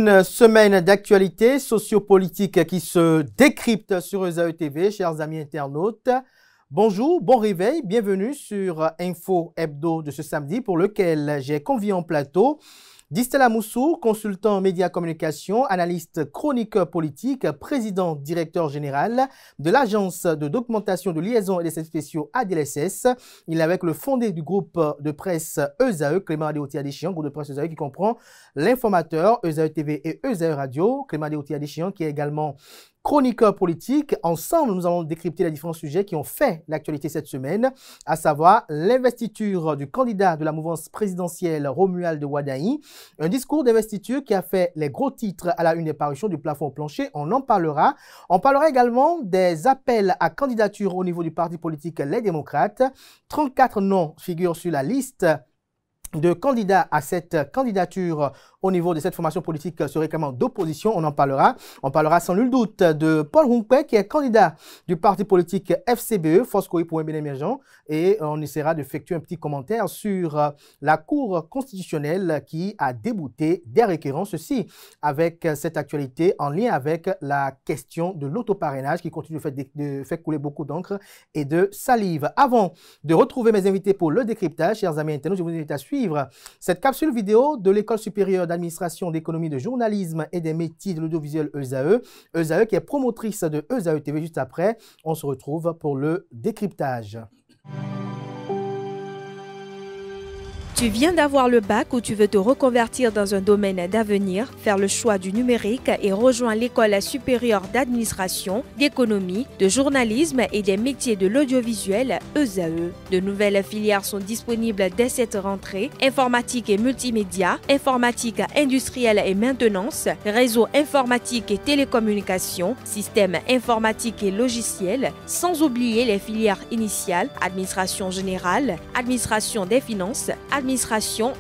Une semaine d'actualité sociopolitique qui se décrypte sur ESAE TV, chers amis internautes. Bonjour, bon réveil, bienvenue sur Info Hebdo de ce samedi pour lequel j'ai convié en plateau Distel Amoussou, consultant médias communication, analyste chroniqueur politique, président directeur général de l'agence de documentation de liaison et d'essais spéciaux ADLSS. Il est avec le fondé du groupe de presse ESAE, Clément Adéotia-Adéchian, groupe de presse ESAE qui comprend l'informateur ESAE TV et ESAE Radio, Clément Adéotia-Adéchian qui est également chroniqueur politique. Ensemble, nous allons décrypter les différents sujets qui ont fait l'actualité cette semaine, à savoir l'investiture du candidat de la mouvance présidentielle Romuald Wadahi, un discours d'investiture qui a fait les gros titres à la une des parutions du plafond au plancher. On en parlera. On parlera également des appels à candidature au niveau du parti politique Les Démocrates. 34 noms figurent sur la liste de candidats à cette candidature au niveau de cette formation politique se réclamant d'opposition. On en parlera. On parlera sans nul doute de Paul Rumpé qui est candidat du parti politique FCBE, Force Courrier pour un bien émergent. Et on essaiera d'effectuer un petit commentaire sur la Cour constitutionnelle qui a débouté des requérants. Ceci avec cette actualité en lien avec la question de l'autoparrainage qui continue de faire couler beaucoup d'encre et de salive. Avant de retrouver mes invités pour le décryptage, chers amis internautes, je vous invite à suivre cette capsule vidéo de l'École supérieure d'administration, d'économie, de journalisme et des métiers de l'audiovisuel ESAE. ESAE qui est promotrice de ESAE TV. Juste après, on se retrouve pour le décryptage. Tu viens d'avoir le bac ou tu veux te reconvertir dans un domaine d'avenir, faire le choix du numérique et rejoindre l'École supérieure d'administration, d'économie, de journalisme et des métiers de l'audiovisuel ESAE. De nouvelles filières sont disponibles dès cette rentrée: informatique et multimédia, informatique industrielle et maintenance, réseau informatique et télécommunications, système informatique et logiciel, sans oublier les filières initiales: administration générale, administration des finances, administration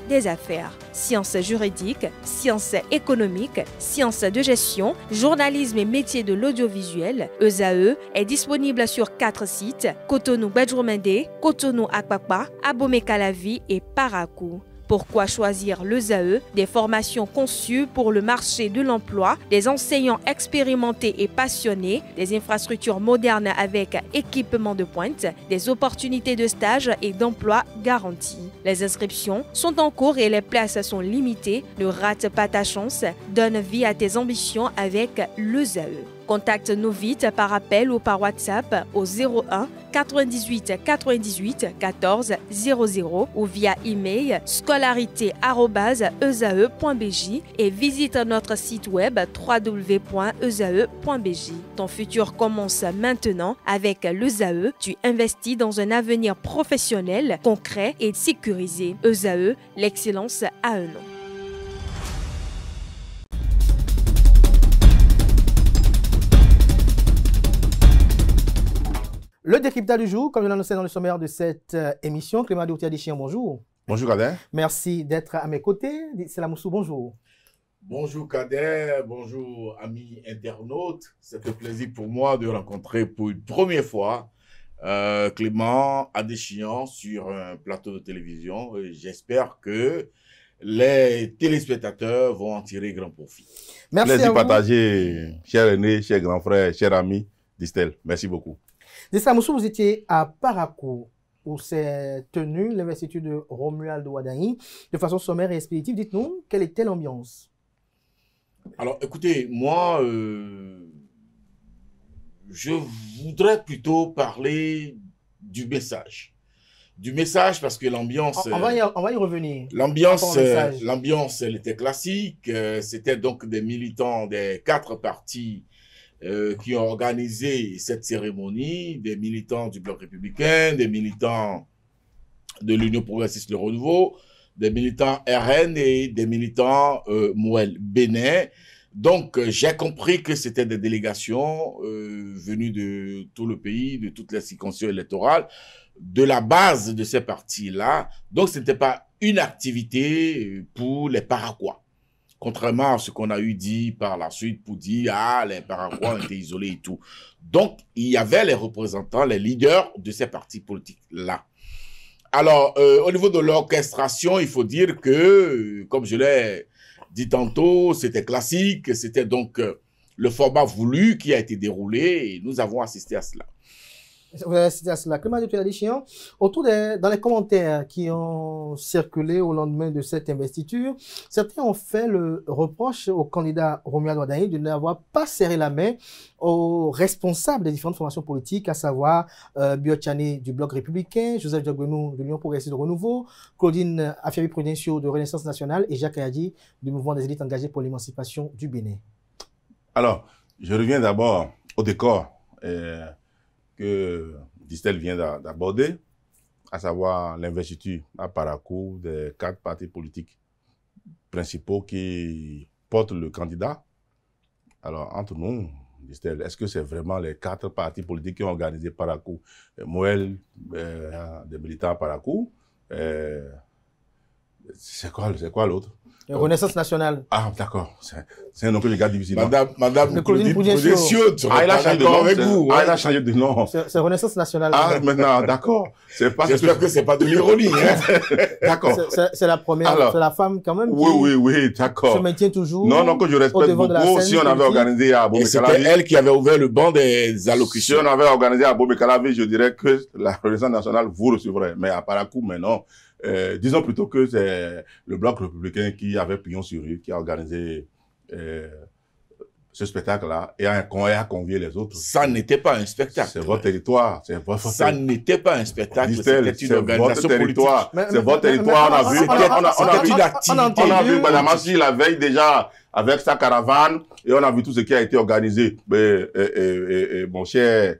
des affaires, sciences juridiques, sciences économiques, sciences de gestion, journalisme et métiers de l'audiovisuel. ESAE est disponible sur 4 sites: Cotonou-Bedjoumende, Cotonou-Akpakpa, Abomey-Calavi et Parakou. Pourquoi choisir l'ESAE? Des formations conçues pour le marché de l'emploi, des enseignants expérimentés et passionnés, des infrastructures modernes avec équipement de pointe, des opportunités de stage et d'emploi garanties. Les inscriptions sont en cours et les places sont limitées. Ne rate pas ta chance, donne vie à tes ambitions avec l'ESAE. Contacte-nous vite par appel ou par WhatsApp au 01 98 98 14 00 ou via email scolarité@esae.bj et visite notre site web www.esae.bj. Ton futur commence maintenant avec l'ESAE. Tu investis dans un avenir professionnel, concret et sécurisé. ESAE, l'excellence à un nom. Le décryptage du jour, comme je l'annonçais dans le sommaire de cette émission, Clément Adéotia-Adéchian, bonjour. Bonjour Kader. Merci d'être à mes côtés. Distel Amoussou, bonjour. Bonjour Kader, bonjour amis internautes. C'est un plaisir pour moi de rencontrer pour une première fois Clément Adéchian sur un plateau de télévision. J'espère que les téléspectateurs vont en tirer grand profit. Merci Plaisir à vous. partagé, cher aîné, cher grand frère, cher ami Distel. Merci beaucoup. Distel Amoussou, vous étiez à Parakou, où s'est tenue l'investiture de Romuald Wadahi de façon sommaire et expéditive. Dites-nous, quelle était l'ambiance? Alors, écoutez, moi, je voudrais plutôt parler du message. Du message parce que l'ambiance... On va y revenir. L'ambiance, elle était classique. C'était donc des militants des 4 partis qui ont organisé cette cérémonie, des militants du Bloc républicain, des militants de l'Union progressiste Le Renouveau, des militants RN et des militants Mouel Bénin. Donc, j'ai compris que c'était des délégations venues de tout le pays, de toutes les circonscriptions électorales, de la base de ces partis-là. Donc, ce n'était pas une activité pour les Paraquois. Contrairement à ce qu'on a eu dit par la suite pour dire « Ah, les Paraquois étaient isolés et tout ». Donc, il y avait les représentants, les leaders de ces partis politiques-là. Alors, au niveau de l'orchestration, il faut dire que, comme je l'ai dit tantôt, c'était classique, c'était donc le format voulu qui a été déroulé et nous avons assisté à cela. Vous avez assisté à cela. Clément Depeladichian, dans les commentaires qui ont circulé au lendemain de cette investiture, certains ont fait le reproche au candidat Romeo Adouadaï de n'avoir pas serré la main aux responsables des différentes formations politiques, à savoir Biotchane du Bloc républicain, Joseph Diogbenou de l'Union progressiste de Renouveau, Claudine Afiavi-Prudencio de Renaissance nationale et Jacques Ayadi du mouvement des élites engagées pour l'émancipation du Bénin. Alors, je reviens d'abord au décor que Distel vient d'aborder, à savoir l'investiture à Parakou des 4 partis politiques principaux qui portent le candidat. Alors, entre nous, Distel, est-ce que c'est vraiment les 4 partis politiques qui ont organisé Parakou? Moël, des militants à Parakou, c'est quoi l'autre? Renaissance nationale. Ah, d'accord. C'est un nom que je garde difficile. Madame Claudine Prudencio, elle a changé de nom avec vous. Elle a changé de nom. C'est Renaissance nationale. Ah, maintenant, d'accord. J'espère que c'est pas de l'ironie, hein. D'accord. C'est la première, c'est la femme quand même qui oui, d'accord. se maintient toujours. Non, que je respecte beaucoup. Si on avait organisé à Bobé Calavi. C'était elle qui avait ouvert le banc des allocutions. Si on avait organisé à Bobé Calavi, je dirais que la Renaissance nationale vous recevrait. Mais à Parakou, mais non. Disons plutôt que c'est le Bloc républicain qui avait pignon sur rue, qui a organisé ce spectacle-là et a convié les autres. Ça n'était pas un spectacle. C'est votre territoire. Ça n'était pas un spectacle. C'était une organisation politique. C'est votre territoire. On a vu Badamassi la veille déjà avec sa caravane et on a vu tout ce qui a été organisé. Mon cher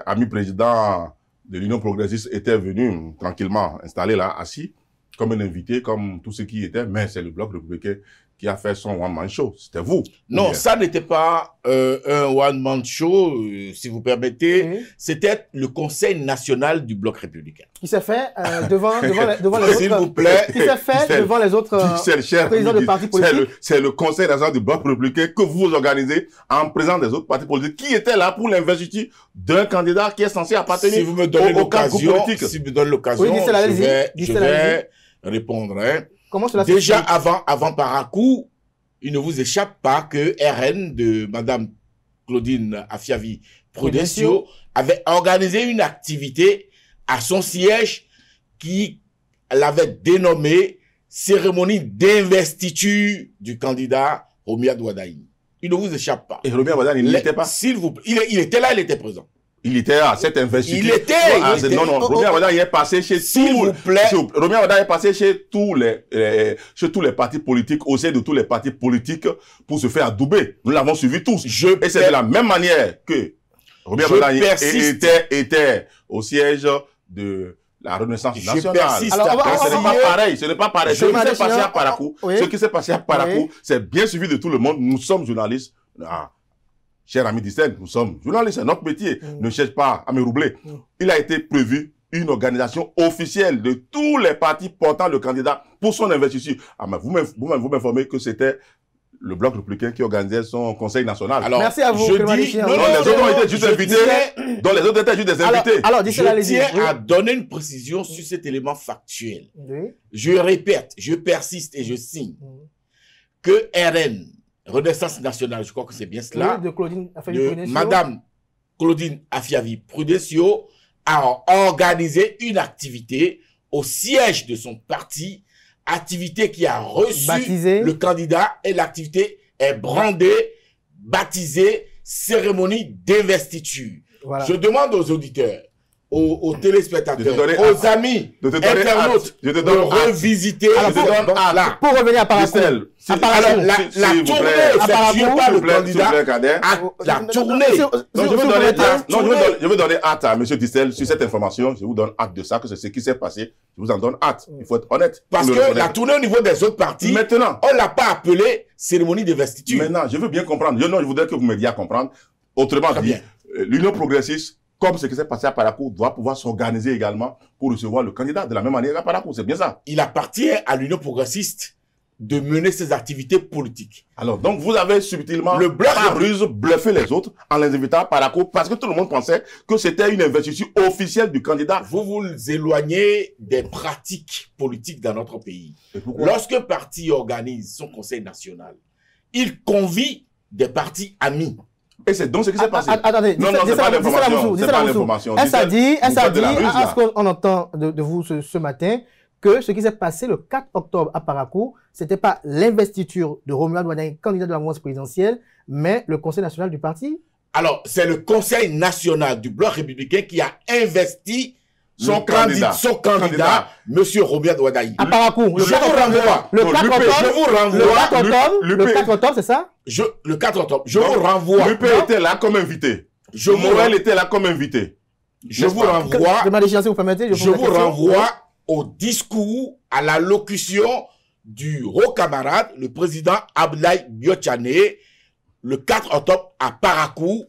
ami président de l'Union progressiste était venu tranquillement installé là, assis, comme un invité, comme tous ceux qui étaient, mais c'est le Bloc républicain qui a fait son one-man show. C'était vous. Non, ça n'était pas un one-man show, si vous permettez. C'était le Conseil national du Bloc républicain. Qui s'est fait devant les autres... S'il vous plaît. Qui s'est fait devant les autres présidents de partis politiques. C'est le Conseil national du Bloc républicain que vous organisez en présence des autres partis politiques qui étaient là pour l'investiture d'un candidat qui est censé appartenir si vous me donnez l'occasion, je vais répondre. Hein. Comment cela déjà avant Parakou, il ne vous échappe pas que RN de Madame Claudine Afiavi-Prudencio avait organisé une activité à son siège qui l'avait dénommée cérémonie d'investiture du candidat Romeo Adouadaï. Il ne vous échappe pas. Et Romeo Adouadaï, il n'était pas. S'il vous plaît, il était là, il était présent. Il était à cette investiture. Il était. Non, Romeo Adouadaï est passé chez Romeo Adouadaï est passé chez tous les partis politiques, au sein de tous les partis politiques, pour se faire adouber. Nous l'avons suivi tous. Et c'est de la même manière que Romeo Adouadaï était au siège de la Renaissance nationale. Ce n'est pas pareil. Ce qui s'est passé à Parakou, c'est bien suivi de tout le monde. Nous sommes journalistes. Cher ami Distel, nous sommes journalistes, c'est notre métier. Ne cherche pas à me roubler. Il a été prévu une organisation officielle de tous les partis portant le candidat pour son investiture. Mais vous m'informez que c'était le Bloc républicain qui organisait son conseil national. Alors, merci à vous. Les autres ont été juste invités. Donc les autres étaient juste des invités. Je tiens à donner une précision sur cet élément factuel. Je répète, je persiste et je signe que RN, Renaissance nationale, je crois que c'est bien cela, de Madame Claudine Afiavi-Prudencio a organisé une activité au siège de son parti, activité qui a reçu le candidat et l'activité est brandée, baptisée, cérémonie d'investiture. Voilà. Je demande aux auditeurs, aux téléspectateurs, aux amis, internautes, de revisiter. Pour revenir à Parakou. La tournée effectuée par le candidat. La tournée. Je veux donner hâte à M. Distel sur cette information. Je vous donne hâte de ça, que c'est ce qui s'est passé. Je vous en donne hâte. Il faut être honnête. Parce que la tournée au niveau des autres partis, maintenant, on ne l'a pas appelée cérémonie d'investiture. Maintenant, je veux bien comprendre. Je voudrais que vous m'aidiez à comprendre. Autrement dit, l'Union progressiste, comme ce qui s'est passé à Parakou, doit pouvoir s'organiser également pour recevoir le candidat de la même manière à Parakou. C'est bien ça. Il appartient à l'Union progressiste de mener ses activités politiques. Alors, donc, vous avez subtilement, par ruse, bluffé les autres en les invitant par la cour parce que tout le monde pensait que c'était une investiture officielle du candidat. Vous vous éloignez des pratiques politiques dans notre pays. Lorsque un parti organise son conseil national, il convie des partis amis. Et c'est donc ce qui s'est passé. Attendez, non, c'est pas l'information. C'est pas l'information. Elle s'est dit, à ce qu'on entend de vous ce matin, que ce qui s'est passé le 4 octobre à Parakou, c'était pas l'investiture de Romuald Wardani, candidat de la mouvance présidentielle, mais le Conseil national du parti. Alors, c'est le Conseil national du Bloc républicain qui a investi son candidat, M. Romuald Wardani. À Parakou. Je vous renvoie. Le 4 octobre, c'est ça? Le 4 octobre. Je vous renvoie. L'UP était là comme invité. Morel était là comme invité. Je vous renvoie. Je vous renvoie au discours, à l'allocution du haut camarade, le président Abdoulaye Biotchane, le 4 octobre à Parakou,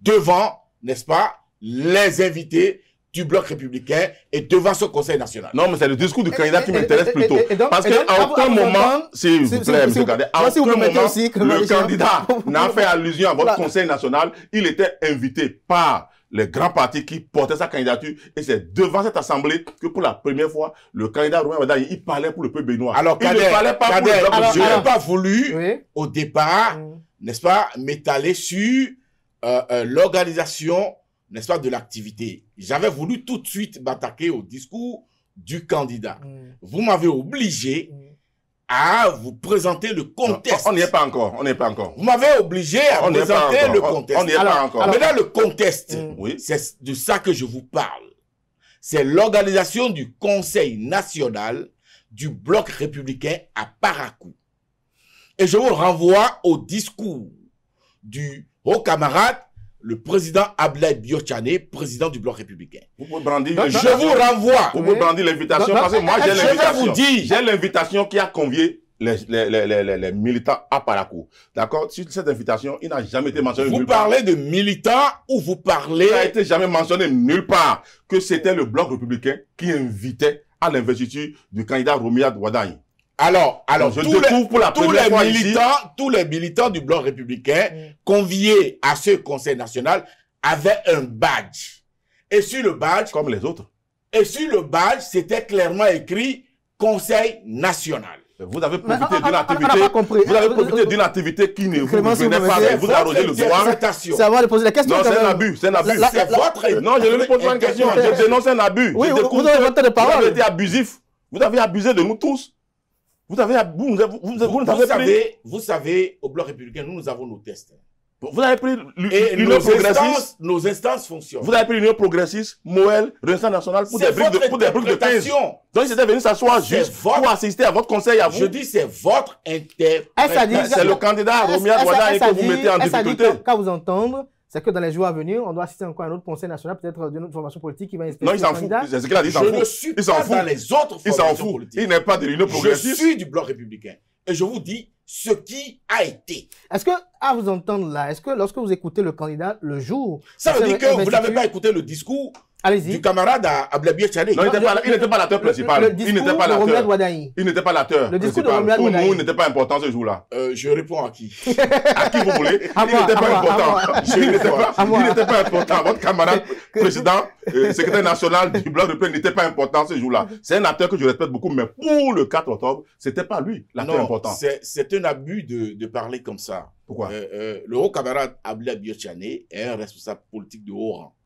devant, n'est-ce pas, les invités du Bloc républicain et devant ce Conseil national. Non, mais c'est le discours du candidat qui m'intéresse plutôt. Parce qu'à aucun moment, s'il vous plaît, M. Cadet, à aucun moment, le candidat n'a fait allusion à votre Conseil national. Il était invité par les grands partis qui portaient sa candidature, et c'est devant cette assemblée que pour la première fois, le candidat Romuald Wardani, il parlait pour le peuple béninois. Alors, il ne parlait pas pour le peuple. Je n'ai pas voulu, au départ, n'est-ce pas, m'étaler sur l'organisation, n'est-ce pas, de l'activité. J'avais voulu tout de suite m'attaquer au discours du candidat. Vous m'avez obligé à vous présenter le contexte. On n'y est pas encore. On n'y est pas encore. Vous m'avez obligé à présenter le contexte. On n'y est pas encore. Maintenant, le contexte, c'est de ça que je vous parle. C'est l'organisation du Conseil national du Bloc républicain à Parakou. Et je vous renvoie au discours du haut camarade, le président Abdoulaye Biotchane, président du Bloc républicain. Vous pouvez brandir l'invitation. Je vous renvoie. Vous pouvez brandir l'invitation parce que moi j'ai l'invitation. J'ai l'invitation qui a convié les militants à Parakou. D'accord? Sur cette invitation, il n'a jamais été mentionné nulle part. Vous parlez de militants ou vous parlez... Il n'a été jamais mentionné nulle part que c'était le Bloc républicain qui invitait à l'investiture du candidat Romuald Wardani. Alors, tous les militants du Bloc républicain conviés à ce Conseil national avaient un badge. Et sur le badge... Comme les autres. Et sur le badge, c'était clairement écrit Conseil national. Vous avez profité d'une activité. Vous avez profité d'une activité qui ne vous venait pas. Vous arrogez le droit. C'est à moi de poser la question. Non, c'est un abus. C'est un abus. C'est votre. Non, je ne lui pose pas une question. Je dénonce un abus. Oui, vous avez votre temps de parole. Vous avez été abusif. Vous avez abusé de nous tous. Vous savez, au Bloc républicain, nous avons nos tests. Vous avez pris l'Union progressiste. Nos instances fonctionnent. Vous avez pris l'Union progressiste, Moël, Renaissance nationale pour des briques de 15. Donc, ils étaient venus s'asseoir juste pour assister à votre conseil à vous. Je dis, c'est votre interprétation. C'est le candidat Romuald Wardani que vous mettez en difficulté. Quand vous entendre, c'est que dans les jours à venir, on doit assister encore à un autre conseil national, peut-être d'une autre formation politique qui va inspirer. Non, il s'en fout. C'est ce qu'il a dit, il s'en fout. Je ne suis pas dans les autres formations politiques. Il n'est pas de l'Union progressiste. Je suis du Bloc républicain. Et je vous dis ce qui a été. Est-ce que, à vous entendre là, est-ce que lorsque vous écoutez le candidat le jour... Ça veut dire que vous n'avez pas écouté le discours du camarade Abdoulaye Biotchane. Non, il n'était pas l'acteur principal. Il n'était pas l'acteur. Il n'était pas l'acteur. Le discours de Romuald Wardani. Pour nous, il n'était pas important ce jour-là. Je réponds à qui? À qui vous voulez? Il n'était pas important. Il n'était pas important. Votre camarade président, secrétaire national du Bloc républicain n'était pas important ce jour-là. C'est un acteur que je respecte beaucoup, mais pour le 4 octobre, c'était pas lui l'acteur important. C'est un abus de parler comme ça. Pourquoi? Le haut camarade Abdoulaye Biotchane est un responsable politique de haut rang.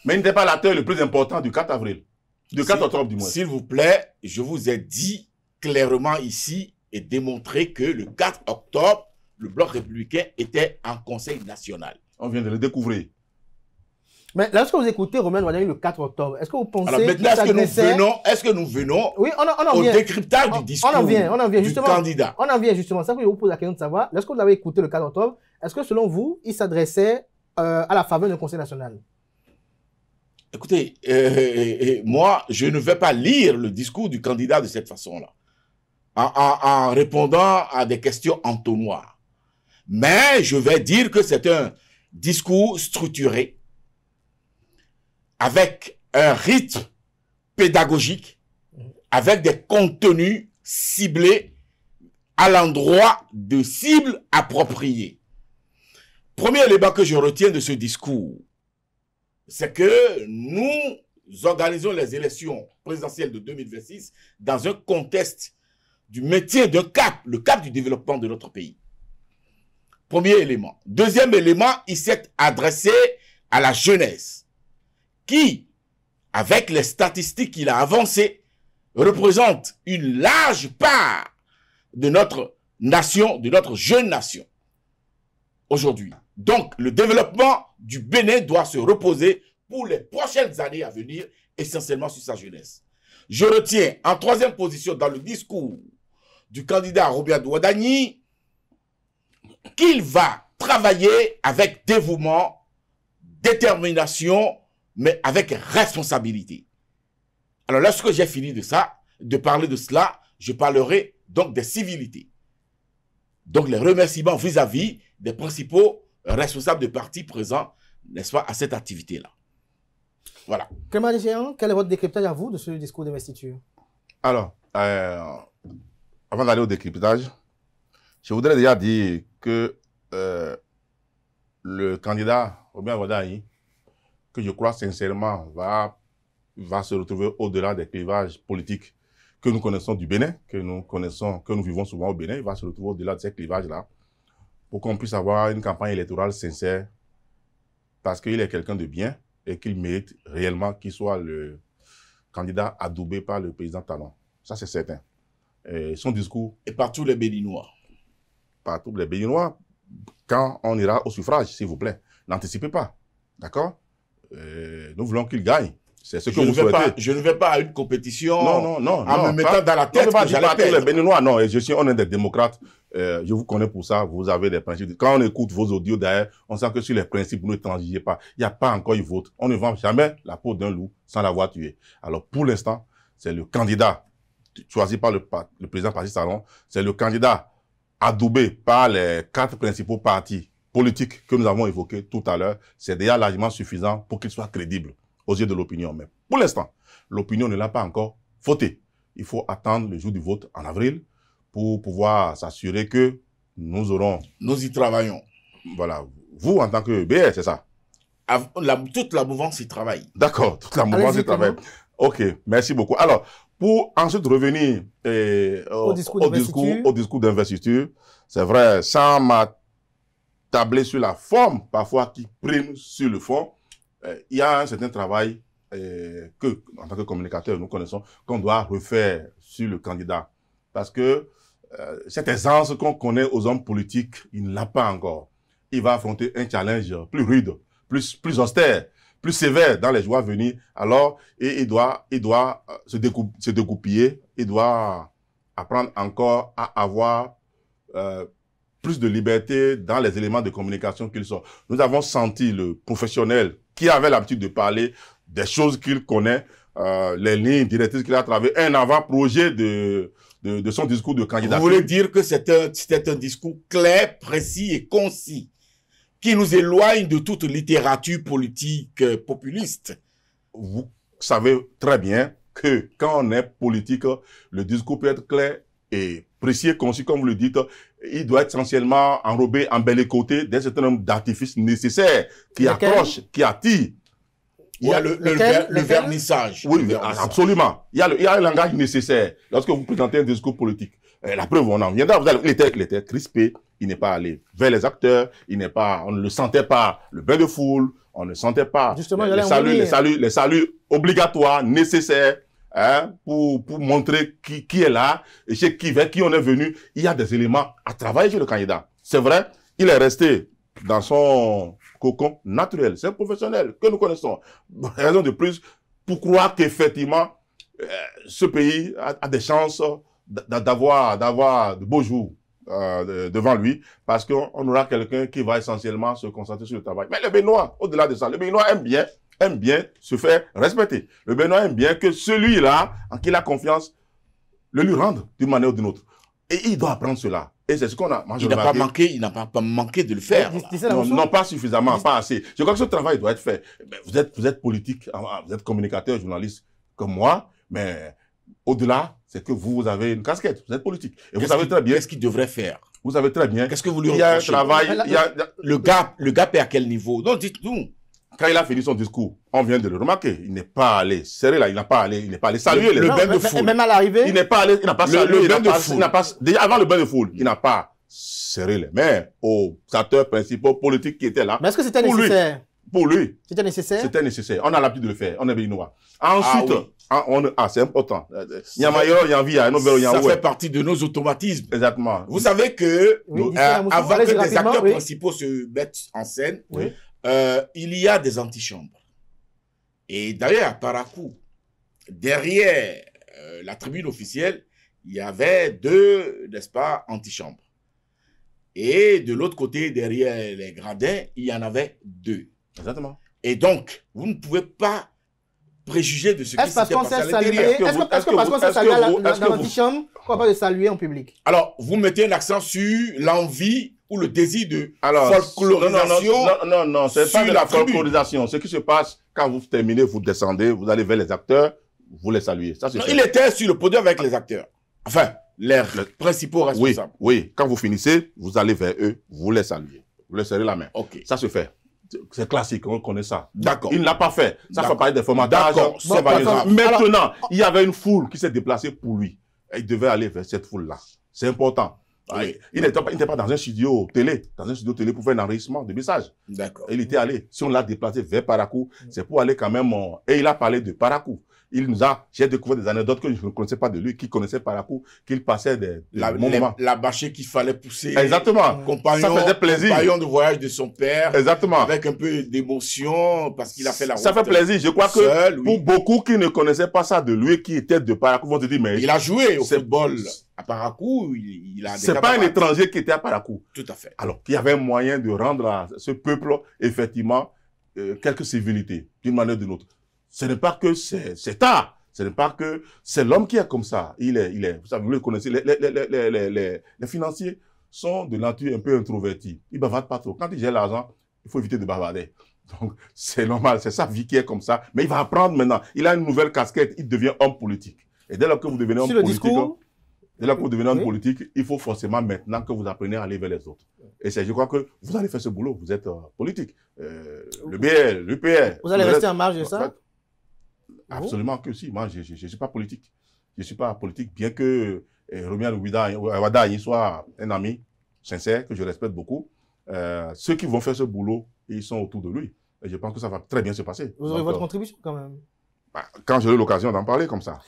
Mais il n'était pas l'acteur le plus important du 4 avril. Du 4 octobre, du moins. S'il vous plaît, je vous ai dit clairement ici et démontré que le 4 octobre, le Bloc républicain était en Conseil national. On vient de le découvrir. Mais lorsque vous écoutez Romuald Wardani le 4 octobre, est-ce que vous pensez... Alors maintenant, est-ce que nous venons oui, au décryptage du discours on en vient, du candidat? On en vient justement. C'est ça que je vous pose la question de savoir. Lorsque vous avez écouté le 4 octobre, est-ce que selon vous, il s'adressait à la faveur d'un Conseil national? Écoutez, moi, je ne vais pas lire le discours du candidat de cette façon-là, en répondant à des questions entonnoirs. Mais je vais dire que c'est un discours structuré, avec un rythme pédagogique, avec des contenus ciblés à l'endroit de cibles appropriées. Premier élément que je retiens de ce discours, c'est que nous organisons les élections présidentielles de 2026 dans un contexte du maintien d'un cap, le cap du développement de notre pays. Premier élément. Deuxième élément, il s'est adressé à la jeunesse qui, avec les statistiques qu'il a avancées, représente une large part de notre nation, de notre jeune nation aujourd'hui. Donc, le développement du Bénin doit se reposer pour les prochaines années à venir, essentiellement sur sa jeunesse. Je retiens en troisième position dans le discours du candidat Robert Douadani qu'il va travailler avec dévouement, détermination, mais avec responsabilité. Alors, lorsque j'ai fini de parler de cela, je parlerai donc des civilités. Donc, les remerciements vis-à-vis des principaux responsables de partis présents, n'est-ce pas, à cette activité-là. Voilà. Clément Géant, quel est votre décryptage à vous de ce discours d'investiture? Alors, avant d'aller au décryptage, je voudrais déjà dire que le candidat Robert Douadani, que je crois sincèrement va se retrouver au-delà des clivages politiques que nous connaissons du Bénin, que nous vivons souvent au Bénin, il va se retrouver au-delà de ces clivages-là, pour qu'on puisse avoir une campagne électorale sincère, parce qu'il est quelqu'un de bien et qu'il mérite réellement qu'il soit le candidat adoubé par le président Talon. Ça, c'est certain. Et son discours... Et par tous les Béninois. Par tous les Béninois, quand on ira au suffrage, s'il vous plaît. N'anticipez pas. D'accord? Nous voulons qu'il gagne. C'est ce que vous souhaitez. Je ne vais pas à une compétition en me mettant dans la tête que j'allais perdre. Les Béninois, non. Et on est des démocrates. Je vous connais pour ça. Vous avez des principes. Quand on écoute vos audios d'ailleurs, on sent que sur les principes, vous ne transigez pas. Il n'y a pas encore eu vote. On ne vend jamais la peau d'un loup sans l'avoir tué. Alors, pour l'instant, c'est le candidat choisi par le président Patrice Talon. C'est le candidat adoubé par les 4 principaux partis politiques que nous avons évoqués tout à l'heure. C'est déjà largement suffisant pour qu'il soit crédible aux yeux de l'opinion. Mais pour l'instant, l'opinion ne l'a pas encore voté. Il faut attendre le jour du vote en avril pour pouvoir s'assurer que nous aurons... Nous y travaillons. Voilà. Vous, en tant que BR, c'est ça? Toute la mouvance y travaille. D'accord. Toute la mouvance y travaille. OK. Merci beaucoup. Alors, pour ensuite revenir au discours d'investiture, c'est vrai, sans m'attabler sur la forme, parfois qui prime sur le fond, il y a un certain travail que, en tant que communicateur, nous connaissons, qu'on doit refaire sur le candidat. Parce que cette aisance qu'on connaît aux hommes politiques, il ne l'a pas encore. Il va affronter un challenge plus rude, plus austère, plus sévère dans les jours à venir. Alors, il doit se dégoupiller, il doit apprendre encore à avoir plus de liberté dans les éléments de communication qu'il sort. Nous avons senti le professionnel qui avait l'habitude de parler des choses qu'il connaît, les lignes directrices qu'il a travaillées, un avant-projet de son discours de candidature. Vous voulez dire que c'était un discours clair, précis et concis, qui nous éloigne de toute littérature politique populiste. Vous savez très bien que quand on est politique, le discours peut être clair et précis et concis, comme vous le dites. Il doit être essentiellement enrobé, embellicoté d'un certain nombre d'artifices nécessaires qui accrochent, qui attirent. Il y a le vernissage. Oui, absolument. Il y a un langage nécessaire lorsque vous présentez un discours politique. La preuve, on en viendra. Il était crispé. Il n'est pas allé vers les acteurs. On ne le sentait pas. Le bain de foule. On ne sentait pas. Justement, les saluts obligatoires, nécessaires, hein, pour montrer qui est là et chez qui on est venu. Il y a des éléments à travailler chez le candidat. C'est vrai, il est resté dans son cocon naturel. C'est un professionnel que nous connaissons. Raison de plus pour croire qu'effectivement, ce pays a des chances d'avoir de beaux jours devant lui, parce qu'on aura quelqu'un qui va essentiellement se concentrer sur le travail. Mais le Béninois, au-delà de ça, le Béninois aime bien se faire respecter. Le Béninois aime bien que celui-là, en qui il a confiance, le lui rende d'une manière ou d'une autre. Et il doit apprendre cela. Et c'est ce qu'on a. Il n'a pas manqué de le faire. Non, pas suffisamment, pas assez. Je crois que ce travail doit être fait. Vous êtes politique, vous êtes communicateur, journaliste comme moi, mais Au-delà, c'est que vous avez une casquette, vous êtes politique. Et vous savez très bien. Qu'est-ce qu'il devrait faire? Vous savez très bien. Qu'est-ce que vous lui reprochez? Il y a un travail. Le gap est à quel niveau? Non, dites-nous. Quand il a fini son discours, on vient de le remarquer. Il n'est pas allé serrer là, il n'est pas allé saluer le bain de foule. Même à l'arrivée. Il n'est pas allé, il n'a pas salué. Déjà avant le bain de foule, il n'a pas serré les mains aux acteurs principaux politiques qui étaient là. Mais est-ce que c'était nécessaire? Pour lui. C'était nécessaire? C'était nécessaire. On a l'habitude de le faire. On est béninois. Ensuite, c'est important. Il y a Mayor, il y a Envie, il y a Nobel, il y a Ça fait partie de nos automatismes. Exactement. Vous savez que, avant que les acteurs principaux se mettent en scène, il y a des antichambres. Et d'ailleurs, à Parakou, derrière la tribune officielle, il y avait deux, n'est-ce pas, antichambres. Et de l'autre côté, derrière les gradins, il y en avait deux. Exactement. Et donc, vous ne pouvez pas préjuger de ce qui s'était passé à l'intérieur. Est-ce que parce qu'on s'est salué dans l'antichambre, on va pas le saluer en public? Alors, vous mettez un accent sur l'envie ou le désir de folklorisation. Non, c'est pas de la folklorisation. Ce qui se passe, quand vous terminez, vous descendez, vous allez vers les acteurs, vous les saluez. Ça, non, il était sur le podium avec les acteurs. Enfin, les principaux responsables. Oui, quand vous finissez, vous allez vers eux, vous les saluez. Vous les serrez la main. Okay. Ça se fait. C'est classique, on connaît ça. D'accord. Il ne l'a pas fait. Ça fait partie des formatages. D'accord. Maintenant, il y avait une foule qui s'est déplacée pour lui. Et il devait aller vers cette foule-là. C'est important. Oui. Il n'était pas dans un studio télé. Dans un studio télé pour faire un enregistrement de messages. D'accord. Il était allé. Si on l'a déplacé vers Parakou, c'est pour aller quand même... Et il a parlé de Parakou. J'ai découvert des anecdotes que je ne connaissais pas de lui, qui connaissait Parakou, qu'il passait des moments. La bâchée qu'il fallait pousser. Exactement. Compagnon, ça faisait plaisir. Compagnon de voyage de son père. Exactement. Avec un peu d'émotion, parce qu'il a fait la route. Ça fait plaisir. Je crois que pour beaucoup qui ne connaissaient pas ça de lui, qui était de Parakou, vont te dire, mais... Il a joué au football à Parakou. Il a c'est pas un étranger qui était à Parakou. Tout à fait. Alors, il y avait un moyen de rendre à ce peuple, effectivement, quelques civilités, d'une manière ou d'une autre. Ce n'est pas que c'est tard. Ce n'est pas que c'est l'homme qui est comme ça. Il est, vous savez, vous le connaissez, les financiers sont de nature un peu introvertis. Ils bavardent pas trop. Quand ils gèrent l'argent, il faut éviter de bavarder. Donc, c'est normal, c'est sa vie qui est comme ça. Mais il va apprendre maintenant. Il a une nouvelle casquette, il devient homme politique. Et dès lors que vous devenez homme politique, il faut forcément maintenant que vous appreniez à aller vers les autres. Et je crois que vous allez faire ce boulot. Vous êtes politique. Le BL, l'UPR. Vous allez rester en marge de ça? Absolument que si. Moi, je suis pas politique. Je suis pas politique, bien que Romial Wada soit un ami sincère, que je respecte beaucoup. Ceux qui vont faire ce boulot, ils sont autour de lui. Et je pense que ça va très bien se passer. Vous aurez votre contribution quand même. Quand j'aurai l'occasion d'en parler comme ça.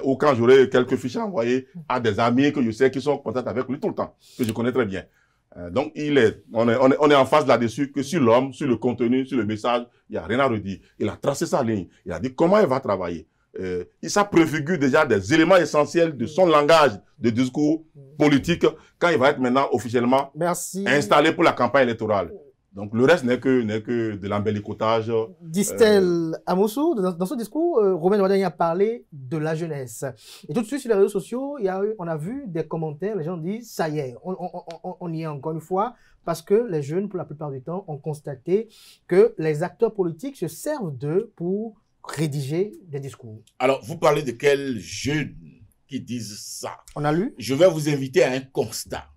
Ou quand j'aurai quelques fichiers envoyés à des amis que je sais qui sont en contact avec lui tout le temps, que je connais très bien. Donc, on est en phase là-dessus, que sur l'homme, sur le contenu, sur le message, il n'y a rien à redire. Il a tracé sa ligne. Il a dit comment il va travailler. Ça préfigure déjà des éléments essentiels de son langage de discours politique quand il va être maintenant officiellement installé pour la campagne électorale. Donc, le reste n'est que de l'embellicotage. Distel Amoussou, dans ce discours, Romain Wada a parlé de la jeunesse. Et tout de suite, sur les réseaux sociaux, on a vu des commentaires, les gens disent, ça y est, on y est encore une fois, parce que les jeunes, pour la plupart du temps, ont constaté que les acteurs politiques se servent d'eux pour rédiger des discours. Alors, vous parlez de quels jeunes qui disent ça? On a lu? Je vais vous inviter à un constat.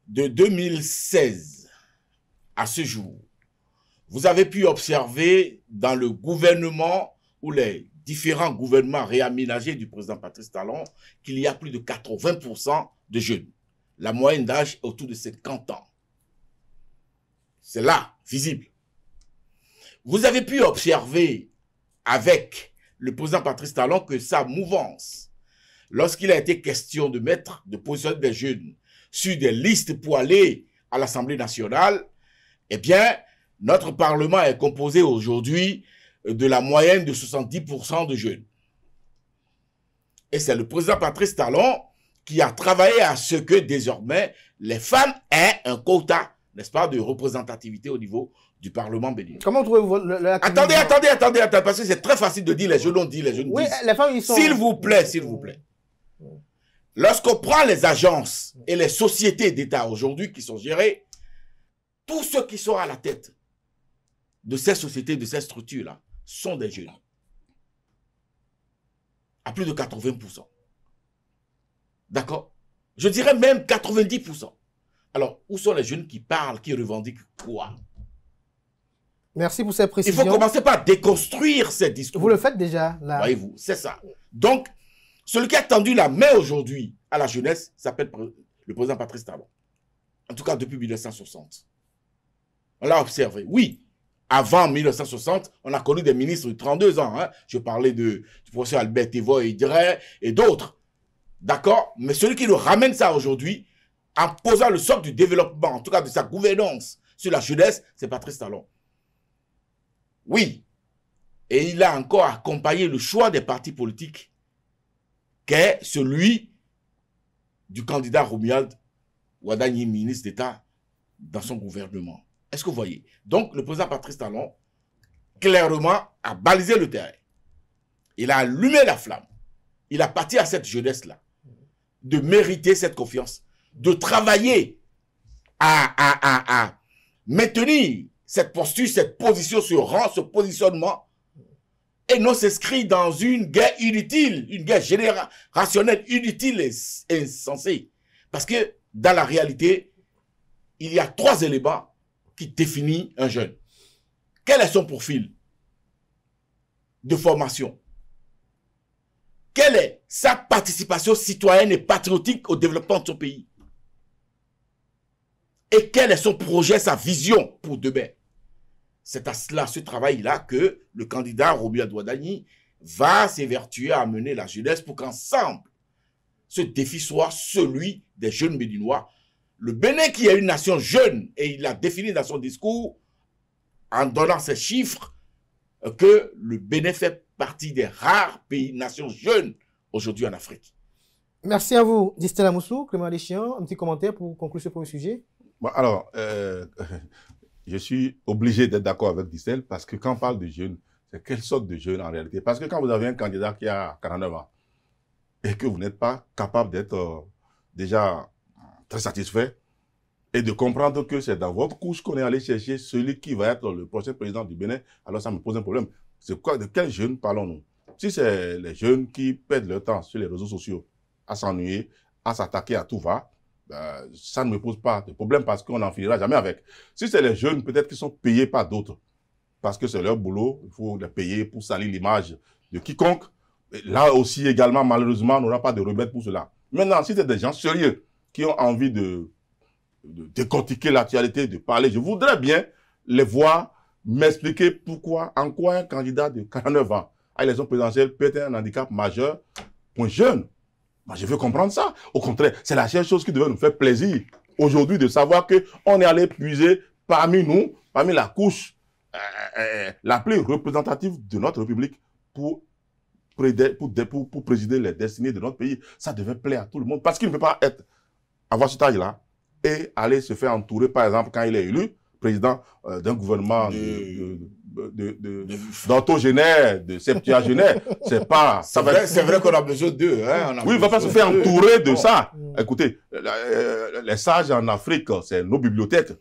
De 2016 à ce jour, vous avez pu observer dans le gouvernement ou les différents gouvernements réaménagés du président Patrice Talon qu'il y a plus de 80% de jeunes. La moyenne d'âge est autour de 50 ans. C'est là, visible. Vous avez pu observer avec le président Patrice Talon que sa mouvance, lorsqu'il a été question de positionner des jeunes sur des listes pour aller à l'Assemblée nationale, eh bien, notre Parlement est composé aujourd'hui de la moyenne de 70% de jeunes. Et c'est le président Patrice Talon qui a travaillé à ce que désormais les femmes aient un quota, n'est-ce pas, de représentativité au niveau du Parlement béninois. Comment trouvez-vous Attendez, parce que c'est très facile de dire, les jeunes ont dit, les jeunes disent. Les femmes, ils sont... S'il vous plaît. Lorsqu'on prend les agences et les sociétés d'État aujourd'hui qui sont gérées, tous ceux qui sont à la tête de ces sociétés, de ces structures-là, sont des jeunes. à plus de 80%. D'accord? Je dirais même 90%. Alors, où sont les jeunes qui parlent, qui revendiquent quoi? Merci pour ces précisions. Il faut commencer par déconstruire ces discours. Vous le faites déjà, là. Voyez-vous, c'est ça. Donc, celui qui a tendu la main aujourd'hui à la jeunesse s'appelle le président Patrice Talon. En tout cas, depuis 1960. On l'a observé. Oui, avant 1960, on a connu des ministres de 32 ans. Hein. Je parlais du professeur Albert Tevo et Idray et d'autres. D'accord? Mais celui qui nous ramène ça aujourd'hui, en posant le socle du développement, en tout cas de sa gouvernance sur la jeunesse, c'est Patrice Talon. Oui. Et il a encore accompagné le choix des partis politiques qu'est celui du candidat Romuald Wadagni, ministre d'État, dans son gouvernement. Est-ce que vous voyez? Donc, le président Patrice Talon, clairement, a balisé le terrain. Il a allumé la flamme. Il a parti à cette jeunesse-là de mériter cette confiance, de travailler à maintenir cette posture, cette position, ce rang, ce positionnement, et non s'inscrit dans une guerre inutile, une guerre générationnelle inutile et insensée. Parce que dans la réalité, il y a 3 éléments qui définissent un jeune. Quel est son profil de formation? Quelle est sa participation citoyenne et patriotique au développement de son pays? Et quel est son projet, sa vision pour demain? C'est à cela, ce travail-là, que le candidat Romuald Wadagni va s'évertuer à mener la jeunesse pour qu'ensemble, ce défi soit celui des jeunes Béninois. Le Bénin qui est une nation jeune, et il a défini dans son discours, en donnant ces chiffres, que le Bénin fait partie des rares pays, nations jeunes, aujourd'hui en Afrique. Merci à vous, Distel Amoussou, Clément Deschamps. Un petit commentaire pour conclure ce premier sujet. Bon, alors, je suis obligé d'être d'accord avec Distel parce que quand on parle de jeunes, c'est quelle sorte de jeunes en réalité? Parce que quand vous avez un candidat qui a 49 ans et que vous n'êtes pas capable d'être déjà très satisfait et de comprendre que c'est dans votre couche qu'on est allé chercher celui qui va être le prochain président du Bénin, alors ça me pose un problème. C'est quoi, de quels jeunes parlons-nous? Si c'est les jeunes qui perdent leur temps sur les réseaux sociaux à s'ennuyer, à s'attaquer à tout va, ça ne me pose pas de problème parce qu'on n'en finira jamais avec. Si c'est les jeunes peut-être qui sont payés par d'autres, parce que c'est leur boulot, il faut les payer pour salir l'image de quiconque, là aussi également malheureusement on n'aura pas de remède pour cela. Maintenant, si c'est des gens sérieux qui ont envie de décortiquer l'actualité, de parler, je voudrais bien les voir m'expliquer pourquoi, en quoi un candidat de 49 ans à l'élection présidentielle peut être un handicap majeur pour un jeune. Moi, je veux comprendre ça. Au contraire, c'est la seule chose qui devait nous faire plaisir aujourd'hui de savoir qu'on est allé puiser parmi nous, parmi la couche la plus représentative de notre République pour présider les destinées de notre pays. Ça devait plaire à tout le monde parce qu'il ne peut pas avoir cet âge-là et aller se faire entourer, par exemple, quand il est élu, président d'un gouvernement d'orthogénaire, de septuagénaire. C'est pas... C'est vrai qu'on a besoin d'eux. Hein, oui, il ne va pas se faire entourer de ça. Écoutez, les sages en Afrique, c'est nos bibliothèques.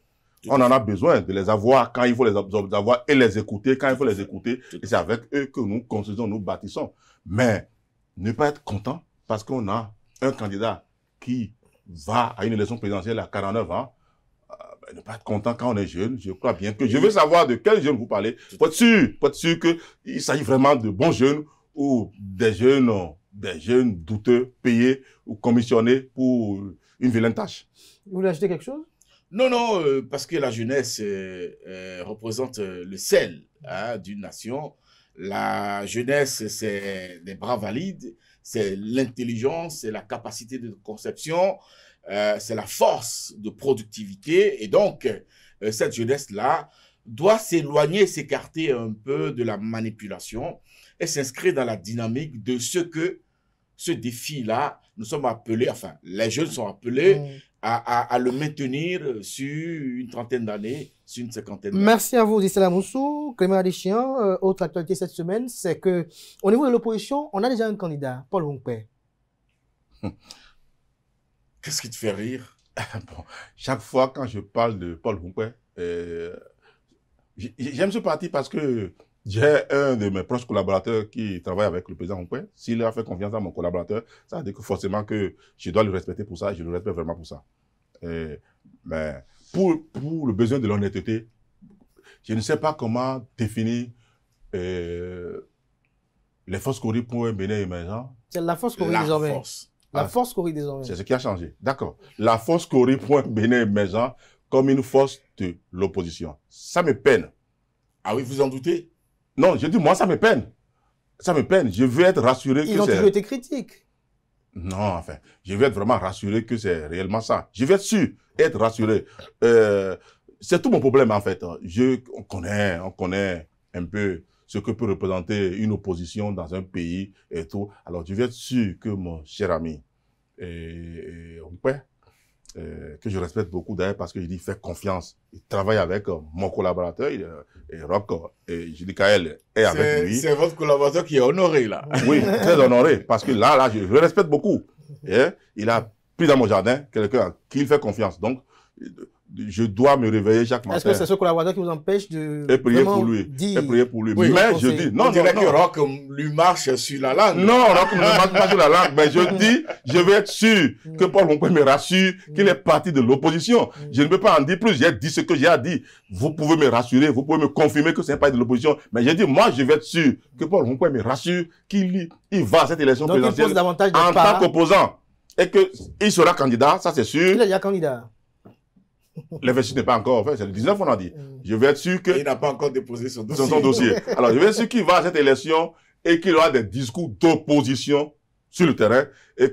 On en a besoin de les avoir quand il faut les avoir et les écouter quand il faut les écouter. Et c'est avec eux que nous construisons, nous bâtissons. Mais ne pas être content parce qu'on a un candidat qui va à une élection présidentielle à 49 ans, ne pas être content quand on est jeune, je crois bien que je veux savoir de quels jeunes vous parlez. Pour être sûr qu'il s'agit vraiment de bons jeunes ou des jeunes douteux, payés ou commissionnés pour une vilaine tâche. Vous voulez ajouter quelque chose? Non, non, parce que la jeunesse représente le sel d'une nation. La jeunesse, c'est des bras valides, c'est l'intelligence, c'est la capacité de conception, c'est la force de productivité. Et donc, cette jeunesse-là doit s'éloigner, s'écarter un peu de la manipulation et s'inscrire dans la dynamique de ce que ce défi-là, nous sommes appelés, enfin, les jeunes sont appelés à le maintenir sur une trentaine d'années, sur une cinquantaine d'années. Merci à vous, Distel Amoussou, Clément Deschamps. Autre actualité cette semaine, c'est que au niveau de l'opposition, on a déjà un candidat, Paul Hongpè. Qu'est-ce qui te fait rire? Bon, chaque fois quand je parle de Paul Hongpè, j'aime ce parti parce que J'ai un de mes proches collaborateurs qui travaille avec le président Rompoué. S'il a fait confiance à mon collaborateur, ça veut dire que forcément que je dois le respecter pour ça, et je le respecte vraiment pour ça. Mais pour le besoin de l'honnêteté, je ne sais pas comment définir les forces Cori pour un Bénin émergent. C'est la force Cori désormais. La force Cori désormais. C'est ce qui a changé. D'accord. La force Cori pour un Bénin émergent comme une force de l'opposition. Ça me peine. Ah oui, vous en doutez? Non, je dis, moi, ça me peine. Ça me peine. Je veux être rassuré que c'est... Ils ont toujours été critiques. Non, enfin, je veux être vraiment rassuré que c'est réellement ça. Je veux être sûr, être rassuré. C'est tout mon problème, en fait. On connaît un peu ce que peut représenter une opposition dans un pays et tout. Alors, je veux être sûr que mon cher ami, que je respecte beaucoup d'ailleurs parce que je dis fais confiance. Il travaille avec mon collaborateur, et Rock, et je dis qu'elle est avec lui. C'est votre collaborateur qui est honoré là. Oui, très honoré parce que là, je le respecte beaucoup. Et il a pris dans mon jardin quelqu'un à qui il fait confiance. Donc, je dois me réveiller chaque matin. Est-ce que c'est ce collaborateur qui vous empêche de et prier pour lui, et prier pour lui. Oui, mais je dis non, que Rock lui marche sur la langue. Non, Rock ne marche pas sur la langue, mais je dis, je veux être sûr que Paul Rompoué me rassure qu'il est parti de l'opposition. Je ne peux pas en dire plus. J'ai dit ce que j'ai à dire. Vous pouvez me rassurer, vous pouvez me confirmer que c'est un parti de l'opposition. Mais j'ai dit, moi, je veux être sûr que Paul Rompoué me rassure qu'il va à cette élection présidentielle en tant qu'opposant et qu'il sera candidat, ça c'est sûr. Il est déjà candidat. L'investiture n'est pas encore fait, c'est le 19, on a dit. Je veux être sûr qu'il n'a pas encore déposé son dossier. Alors, je veux être sûr qu'il va à cette élection et qu'il aura des discours d'opposition sur le terrain et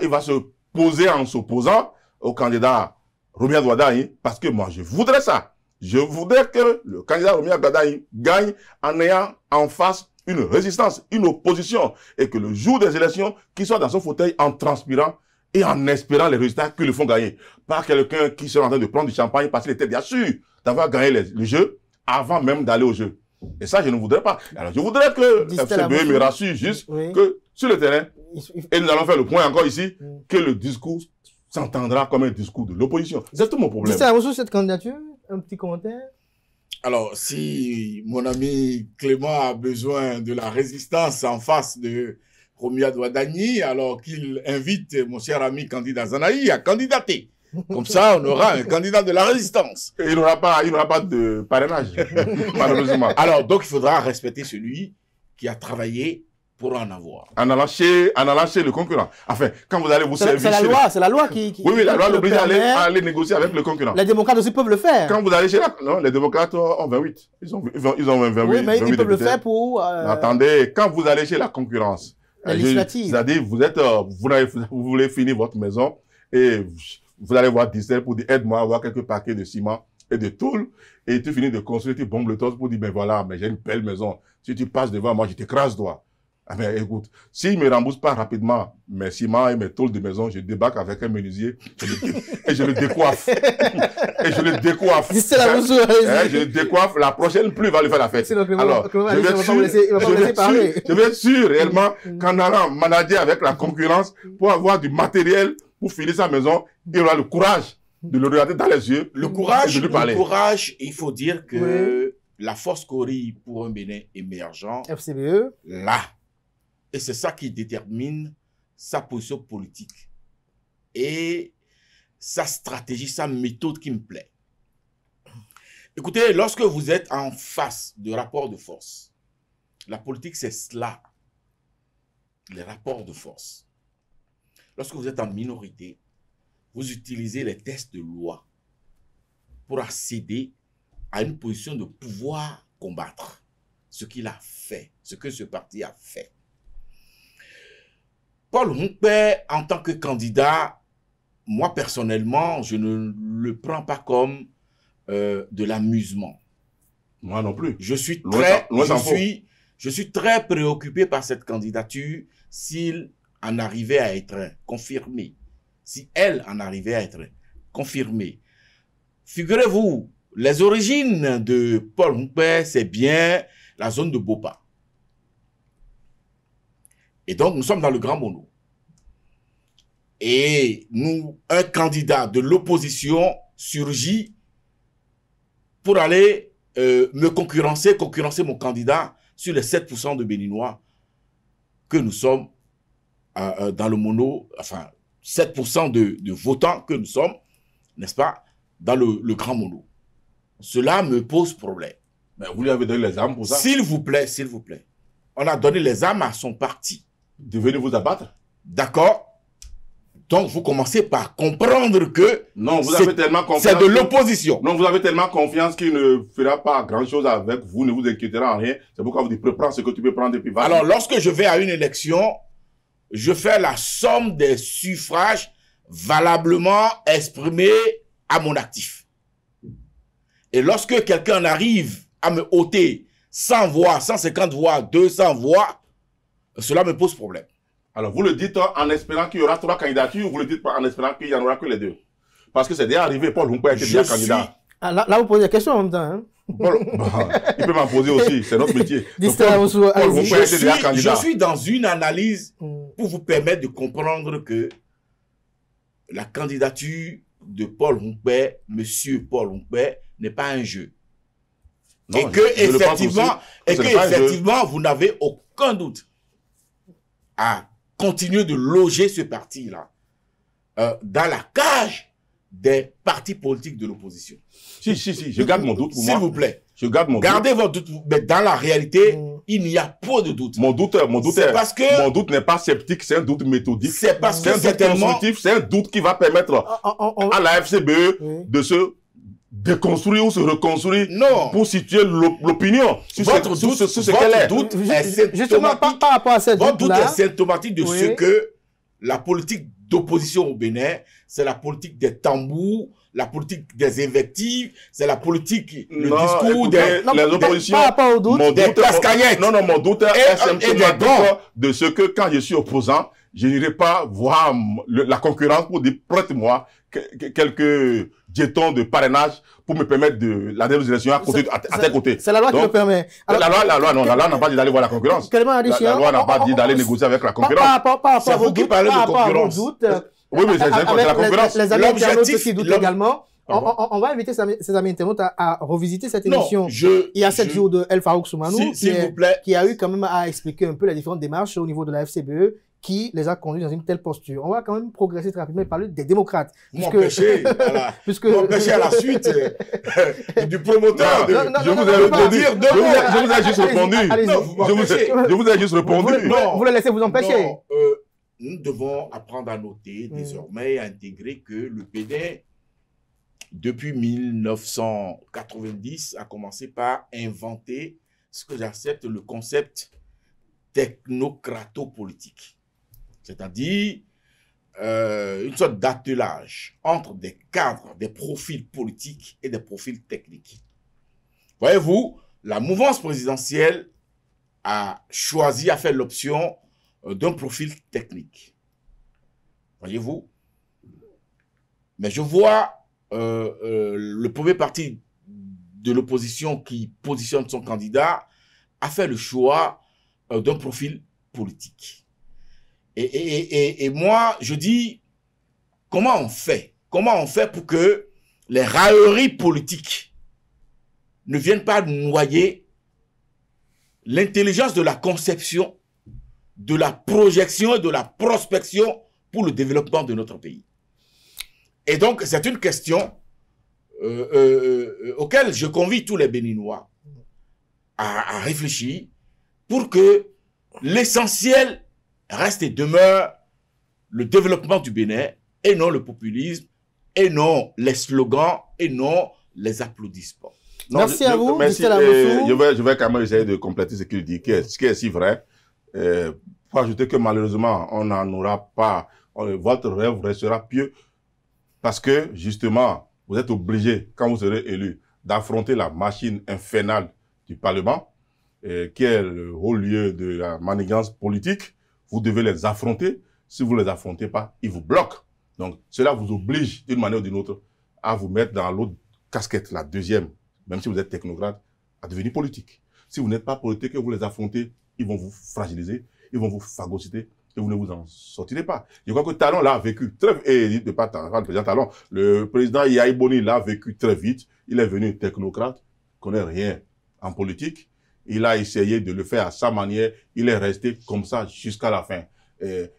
il va se poser en s'opposant au candidat Romia Douadaï parce que moi, je voudrais ça. Je voudrais que le candidat Romia Douadaï gagne en ayant en face une résistance, une opposition et que le jour des élections, qu'il soit dans son fauteuil en transpirant et en espérant les résultats qui le font gagner. Pas quelqu'un qui sera en train de prendre du champagne parce qu'il était bien sûr d'avoir gagné le jeu avant même d'aller au jeu. Et ça, je ne voudrais pas. Alors, je voudrais que FCBE me rassure juste que sur le terrain, et nous allons faire le point encore ici, que le discours s'entendra comme un discours de l'opposition. C'est tout mon problème. Distel Amousou, cette candidature, un petit commentaire? Alors, si mon ami Clément a besoin de la résistance en face de Romia Douadani, alors qu'il invite mon cher ami candidat Zanaï à candidater. Comme ça, on aura un candidat de la résistance. Et il n'aura pas de parrainage, malheureusement. Alors, donc, il faudra respecter celui qui a travaillé pour en avoir. En allant chez le concurrent. Enfin, quand vous allez vous servir... C'est la loi qui... Oui, la loi l'oblige à aller négocier avec le concurrent. Les démocrates aussi peuvent le faire. Quand vous allez chez non, les démocrates ont 28. Ils ont 28. Oui, mais ils peuvent le faire pour... Attendez, quand vous allez chez la concurrence, c'est-à-dire, vous voulez finir votre maison et vous allez voir Distel pour dire, aide-moi à avoir quelques paquets de ciment et de tôle. Et tu finis de construire, tu bombes le torse pour dire, ben voilà, mais j'ai une belle maison. Si tu passes devant moi, je t'écrase, toi. Ah ben, écoute, s'il me rembourse pas rapidement mes ciments et mes tôles de maison, je débarque avec un menuisier et je le décoiffe. Et je le décoiffe. Je le décoiffe. La prochaine pluie va lui faire la fête. Alors, je vais être sûr réellement qu'en allant manager avec la concurrence pour avoir du matériel pour finir sa maison, il aura le courage de le regarder dans les yeux. Le courage, il faut dire que la force Cori pour un Bénin émergent, FCBE, là. Et c'est ça qui détermine sa position politique et sa stratégie, sa méthode qui me plaît. Écoutez, lorsque vous êtes en face de rapports de force, la politique c'est cela, les rapports de force. Lorsque vous êtes en minorité, vous utilisez les tests de loi pour accéder à une position de pouvoir combattre ce qu'il a fait, ce que ce parti a fait. Paul Rompoué, en tant que candidat, moi personnellement, je ne le prends pas comme de l'amusement. Moi non plus. Je suis très préoccupé par cette candidature s'il en arrivait à être confirmé. Si elle en arrivait à être confirmée. Figurez-vous, les origines de Paul Rompoué, c'est bien la zone de Bopa. Et donc, nous sommes dans le Grand Mono. Et un candidat de l'opposition surgit pour aller me concurrencer mon candidat sur les 7% de Béninois que nous sommes dans le mono, enfin 7% de votants que nous sommes, n'est-ce pas, dans le grand mono. Cela me pose problème. Mais vous lui avez donné les armes pour ça? S'il vous plaît, s'il vous plaît. On a donné les armes à son parti. De venir vous abattre? D'accord. Donc, vous commencez par comprendre que non, vous avez tellement confiance. C'est de l'opposition. Non, vous avez tellement confiance qu'il ne fera pas grand-chose avec vous, ne vous inquiétera en rien. C'est pourquoi vous dites, prends ce que tu peux prendre et puis va. Alors, lorsque je vais à une élection, je fais la somme des suffrages valablement exprimés à mon actif. Et lorsque quelqu'un arrive à me ôter 100 voix, 150 voix, 200 voix, cela me pose problème. Alors, vous le dites en espérant qu'il y aura 3 candidatures ou vous le dites en espérant qu'il n'y en aura que les 2? Parce que c'est déjà arrivé, Paul Humper était déjà candidat. Ah, là, vous posez la question en même temps. Hein? Il peut m'en poser aussi, c'est notre métier. Je suis dans une analyse pour vous permettre de comprendre que la candidature de Paul Humper, monsieur Paul Humper, n'est pas un jeu. Non, et que, effectivement, vous n'avez aucun doute à continuer de loger ce parti-là dans la cage des partis politiques de l'opposition. Si, je garde mon doute pour moi. S'il vous plaît. Je garde mon Gardez votre doute, mais dans la réalité, il n'y a pas de doute. Mon doute n'est pas sceptique, c'est un doute méthodique. C'est parce que c'est un doute constructif, c'est un doute qui va permettre à la FCBE de se déconstruire ou se reconstruire pour situer l'opinion sur ce qu'elle est. Votre doute est justement par rapport à cette votre doute est symptomatique de ce que la politique d'opposition au Bénin, c'est la politique des tambours, la politique des invectives, c'est la politique, le discours les oppositions. Par rapport au doute, des cascagnettes. Non, mon doute est symptomatique de ce que quand je suis opposant, je n'irai pas voir la concurrence pour dire prête-moi quelques jetons de parrainage pour me permettre de la élection à tes côtés. C'est la loi qui le permet. Alors, la loi n'a pas dit d'aller voir la concurrence. La loi n'a pas dit d'aller négocier avec la concurrence. C'est vous qui parlez de concurrence. Oui, mais c'est la concurrence. Les amis internautes qui doutent également. On va inviter ces amis internautes à revisiter cette émission. Il y a 7 jours de El Farouk Soumanou qui a eu quand même à expliquer un peu les différentes démarches au niveau de la FCBE qui les a conduits dans une telle posture. On va quand même progresser très rapidement et parler des démocrates. M'empêcher à la suite du promoteur. Je vous ai juste répondu. Je vous ai juste répondu. Vous le laissez vous empêcher. Nous devons apprendre à noter désormais et à intégrer que le Bénin, depuis 1990, a commencé par inventer ce que j'accepte le concept technocrato-politique. C'est-à-dire une sorte d'attelage entre des cadres, des profils politiques et des profils techniques. Voyez-vous, la mouvance présidentielle a choisi, a fait l'option d'un profil technique. Voyez-vous? Mais je vois le premier parti de l'opposition qui positionne son candidat a fait le choix d'un profil politique. Et moi, je dis, comment on fait? Comment on fait pour que les railleries politiques ne viennent pas noyer l'intelligence de la conception, de la projection et de la prospection pour le développement de notre pays? Et donc, c'est une question auquel je convie tous les Béninois à réfléchir pour que l'essentiel reste et demeure le développement du Bénin et non le populisme, et non les slogans, et non les applaudissements. Non, merci à vous. Merci. Je vais quand même essayer de compléter ce qu'il dit, ce qui est si vrai. Pour ajouter que malheureusement, on n'en aura pas, votre rêve restera pieux parce que justement, vous êtes obligé, quand vous serez élu, d'affronter la machine infernale du Parlement, qui est le haut lieu de la manigance politique. Vous devez les affronter. Si vous ne les affrontez pas, ils vous bloquent. Donc, cela vous oblige, d'une manière ou d'une autre, à vous mettre dans l'autre casquette, la deuxième, même si vous êtes technocrate, à devenir politique. Si vous n'êtes pas politique et vous les affrontez, ils vont vous fragiliser, ils vont vous phagocyter et vous ne vous en sortirez pas. Je crois que Talon l'a vécu très vite, et le président Talon, le président Yahi Boni l'a vécu très vite. Il est venu technocrate connaît rien en politique. Il a essayé de le faire à sa manière. Il est resté comme ça jusqu'à la fin.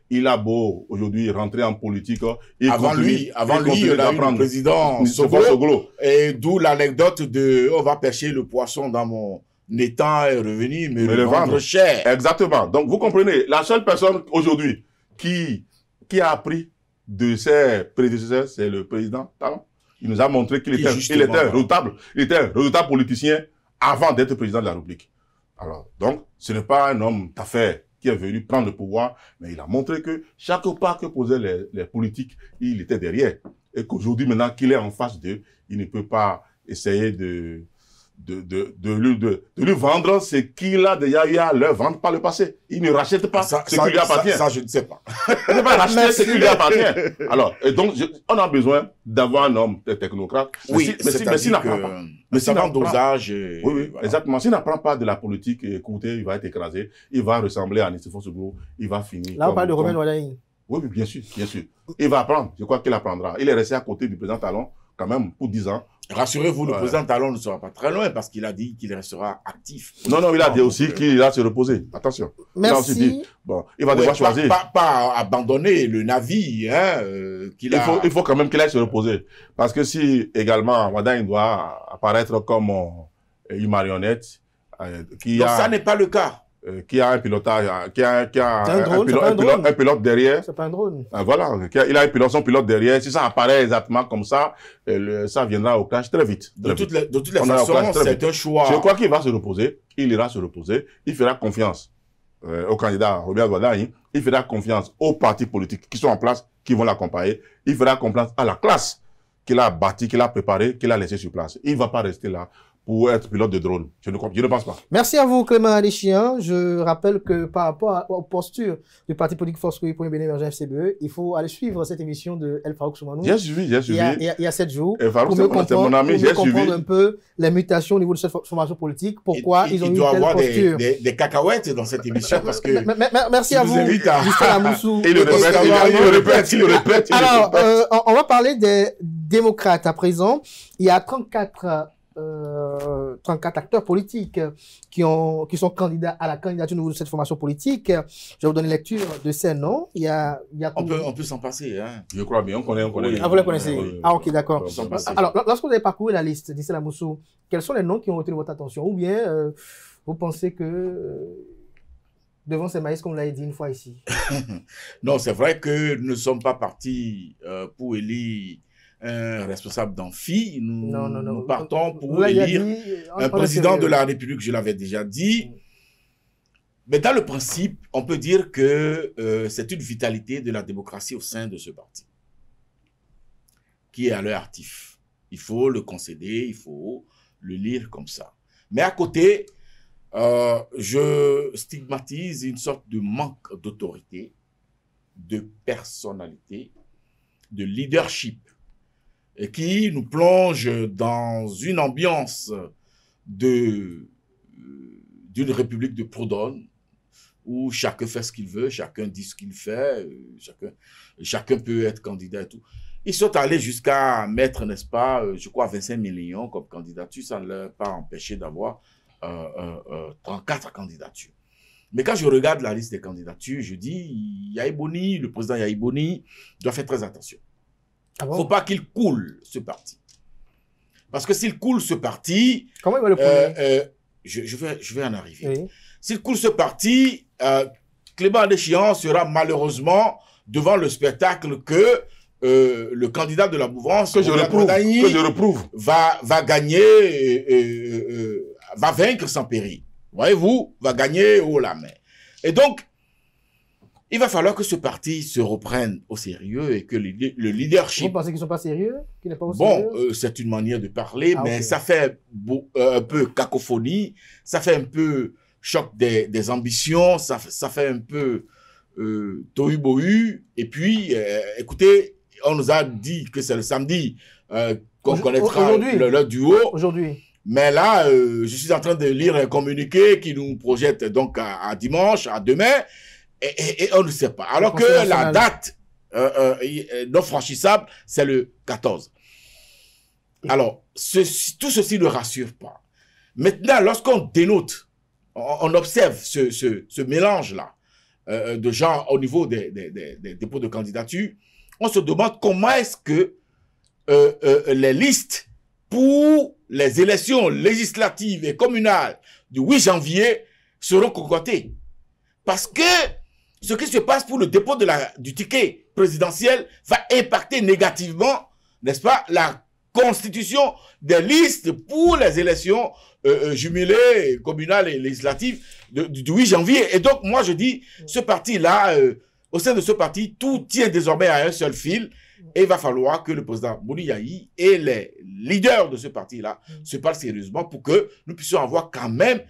Il a beau aujourd'hui rentrer en politique. Avant lui, il a eu le président Soglo. Et d'où l'anecdote de on va pêcher le poisson dans mon étang et revenir me le vendre cher. Exactement. Donc vous comprenez, la seule personne aujourd'hui qui a appris de ses prédécesseurs, c'est le président Talon. Il nous a montré qu'il était redoutable. Il était un redoutable politicien avant d'être président de la République. Alors, donc, ce n'est pas un homme d'affaires qui est venu prendre le pouvoir, mais il a montré que chaque pas que posaient les politiques, il était derrière. Et qu'aujourd'hui, maintenant qu'il est en face d'eux, il ne peut pas essayer de lui vendre ce qu'il a déjà eu à leur vendre par le passé. Il ne rachète pas ce qui lui appartient. Ça, je ne sais pas. Il ne va pas racheter ce qui lui appartient. Alors, et donc, on a besoin d'avoir un homme technocrate. Oui, mais s'il n'apprend pas. Mais c'est un dosage. Oui, voilà. Exactement. S'il n'apprend pas de la politique, écoutez, il va être écrasé. Il va ressembler à Nicéphore Soglo. Il va finir. Là, on parle de Romain Wadaï. Oui, bien sûr, bien sûr. Il va apprendre. Je crois qu'il apprendra. Il est resté à côté du président Talon, quand même, pour 10 ans. Rassurez-vous, le président Talon ne sera pas très loin parce qu'il a dit qu'il restera actif. Non, il a dit aussi qu'il va se reposer. Attention. Merci. Il a aussi dit, bon, il va devoir choisir. Pas abandonner le navire, qu'il a. Il faut quand même qu'il aille se reposer. Parce que si également, Wadaï doit apparaître comme une marionnette, Donc ça n'est pas le cas. Qui a un pilotage, qui a un pilote derrière. C'est pas un drone. Voilà, il a son pilote derrière. Si ça apparaît exactement comme ça, ça viendra au clash très vite. De toutes les façons, c'est un choix. Je crois qu'il va se reposer. Il ira se reposer. Il fera confiance au candidat Robert Wadaï. Il fera confiance aux partis politiques qui sont en place, qui vont l'accompagner. Il fera confiance à la classe qu'il a bâtie, qu'il a préparée, qu'il a laissée sur place. Il ne va pas rester là pour être pilote de drone. Je ne pense pas. Merci à vous, Clément Adechian. Je rappelle que par rapport aux postures du parti politique Force pour une Bénin FCBE, il faut aller suivre cette émission de El Farouk Soumanou. J'ai suivi. Il y a 7 jours. El Farouk, c'est mon ami, j'ai suivi. Comprendre un peu les mutations au niveau de cette formation politique, pourquoi ils ont eu telle posture. Il doit y avoir des cacahuètes dans cette émission parce que... Merci à vous, Justin Amoussou. Il le répète. Alors, on va parler des démocrates à présent. Il y a 34 acteurs politiques qui sont candidats à la candidature au niveau de cette formation politique. Je vais vous donner lecture de ces noms. On peut s'en passer, hein. Je crois bien, on connaît. Oui. Ah, vous les connaissez? Oui. Ah, ok, d'accord. Alors, lorsque vous avez parcouru la liste d'Issel Amoussou, quels sont les noms qui ont retenu votre attention? Ou bien, vous pensez que devant ces maïs, comme vous l'avez dit une fois ici? Non, c'est vrai que nous ne sommes pas partis pour élire un responsable d'amphi. Nous partons pour élire un président de la République, je l'avais déjà dit. Mais dans le principe, on peut dire que c'est une vitalité de la démocratie au sein de ce parti, qui est à leur actif. Il faut le concéder, il faut le lire comme ça. Mais à côté, je stigmatise une sorte de manque d'autorité, de personnalité, de leadership, et qui nous plonge dans une ambiance d'une république de Proudhon, où chacun fait ce qu'il veut, chacun dit ce qu'il fait, chacun peut être candidat et tout. Ils sont allés jusqu'à mettre, n'est-ce pas, je crois 25 millions comme candidature, ça ne leur a pas empêché d'avoir 34 candidatures. Mais quand je regarde la liste des candidatures, je dis, Yaïboni, le président Yaïboni doit faire très attention. Il ne faut pas qu'il coule ce parti. Parce que s'il coule ce parti, comment il va le couler? Je vais en arriver. Oui. S'il coule ce parti, Clément Adechian sera malheureusement devant le spectacle que le candidat de la mouvance, que je reprouve, va gagner, va vaincre sans péril. Voyez-vous, va gagner haut la main. Et donc, il va falloir que ce parti se reprenne au sérieux et que le leadership... Vous pensez qu'ils ne sont pas sérieux? Qu'ils n'est pas au sérieux? Bon, c'est une manière de parler, mais okay. Ça fait un peu cacophonie, ça fait un peu choc des ambitions, ça fait un peu tohu-bohu. Et puis, écoutez, on nous a dit que c'est le samedi qu'on connaîtra le duo. Aujourd'hui. Mais là, je suis en train de lire un communiqué qui nous projette donc à dimanche, à demain, et on ne sait pas. Alors que la date non franchissable, c'est le 14. Alors, tout ceci ne rassure pas. Maintenant, lorsqu'on dénote, on observe ce mélange-là de gens au niveau des dépôts de candidature, on se demande comment est-ce que les listes pour les élections législatives et communales du 8 janvier seront concoctées. Parce que ce qui se passe pour le dépôt du ticket présidentiel va impacter négativement, n'est-ce pas, la constitution des listes pour les élections jumelées, communales et législatives du 8 janvier. Et donc, moi, je dis, ce parti-là, au sein de ce parti, tout tient désormais à un seul fil. Et il va falloir que le président Bouni Yahi et les leaders de ce parti-là se parlent sérieusement pour que nous puissions avoir quand même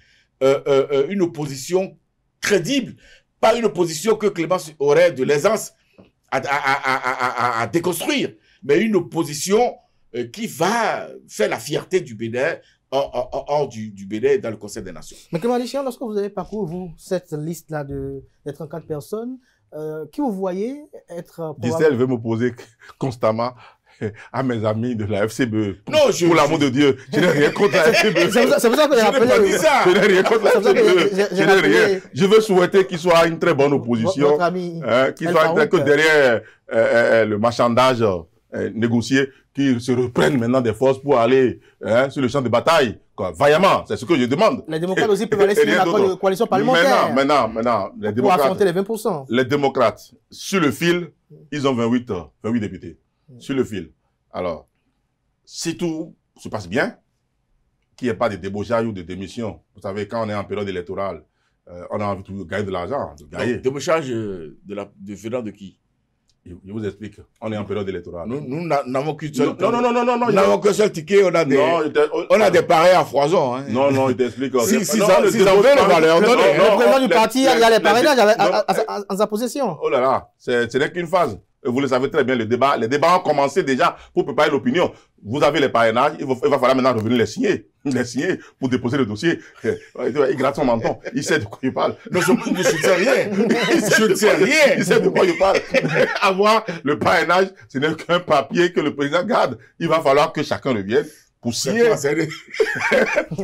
une opposition crédible, pas une opposition que Clémence aurait de l'aisance à déconstruire, mais une opposition qui va faire la fierté du Bénin hors du Bénin dans le Conseil des Nations. Mais Clément Deschamps, lorsque vous avez parcouru, vous, cette liste-là de 34 personnes, qui vous voyez être... Gisèle veut m'opposer constamment à mes amis de la FCBE. Non, pour l'amour de Dieu, je n'ai rien contre la FCBE. C'est pour ça que j'ai rappelé... Je n'ai rien contre la FCBE. Je n'ai rien. Je veux souhaiter qu'il soit une très bonne opposition. Votre ami... qu'il soit que derrière le marchandage négocié, qu'ils se reprennent maintenant des forces pour aller sur le champ de bataille. Quoi, vaillamment, c'est ce que je demande. Les démocrates aussi peuvent aller sur la coalition parlementaire. Maintenant, les démocrates... Pour affronter les 20%. Les démocrates, sur le fil, ils ont 28 députés. Sur le fil. Alors, si tout se passe bien, qu'il n'y ait pas de débauchage ou de démission. Vous savez, quand on est en période électorale, on a envie de gagner de l'argent, de gagner. Débauchage venant de qui? Je vous explique. On est en période électorale. Nous n'avons qu'une seule... Non. Nous n'avons qu'un seul ticket, on a des pareils à foison. Hein. Non, il t'explique. S'ils ont le valeur, le président du parti, il y a les parrainages en sa possession. Oh là là, ce n'est qu'une phase. Vous le savez très bien, les débats ont commencé déjà pour préparer l'opinion. Vous avez les parrainages, il va falloir maintenant revenir les signer pour déposer le dossier. Il gratte son menton, il sait de quoi il parle. Non, je ne sais rien. Je ne sais rien. Il sait de quoi il parle. Avoir le parrainage, ce n'est qu'un papier que le président garde. Il va falloir que chacun revienne pour signer,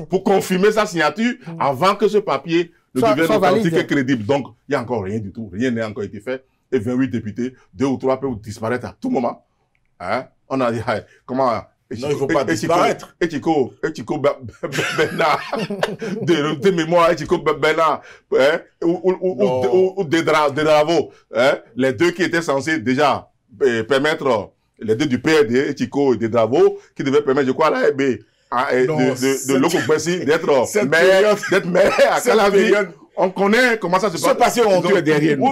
pour confirmer sa signature avant que ce papier ne devienne authentique et crédible. Donc, il n'y a encore rien du tout. Rien n'a encore été fait. Et 28 députés, 2 ou 3 peuvent disparaître à tout moment. Hein? On a dit, comment... Non, il ne faut pas disparaître. Etiko Bernard, de mémoire, Etiko Bernard, ou Dedravo, les deux qui étaient censés déjà permettre, les deux du PRD, Etiko et Dedravo, qui devaient permettre, je crois, à l'AEB, de Loko Bessi d'être maire à Calavi. On connaît comment ça se passe. Ce passé honteux derrière nous.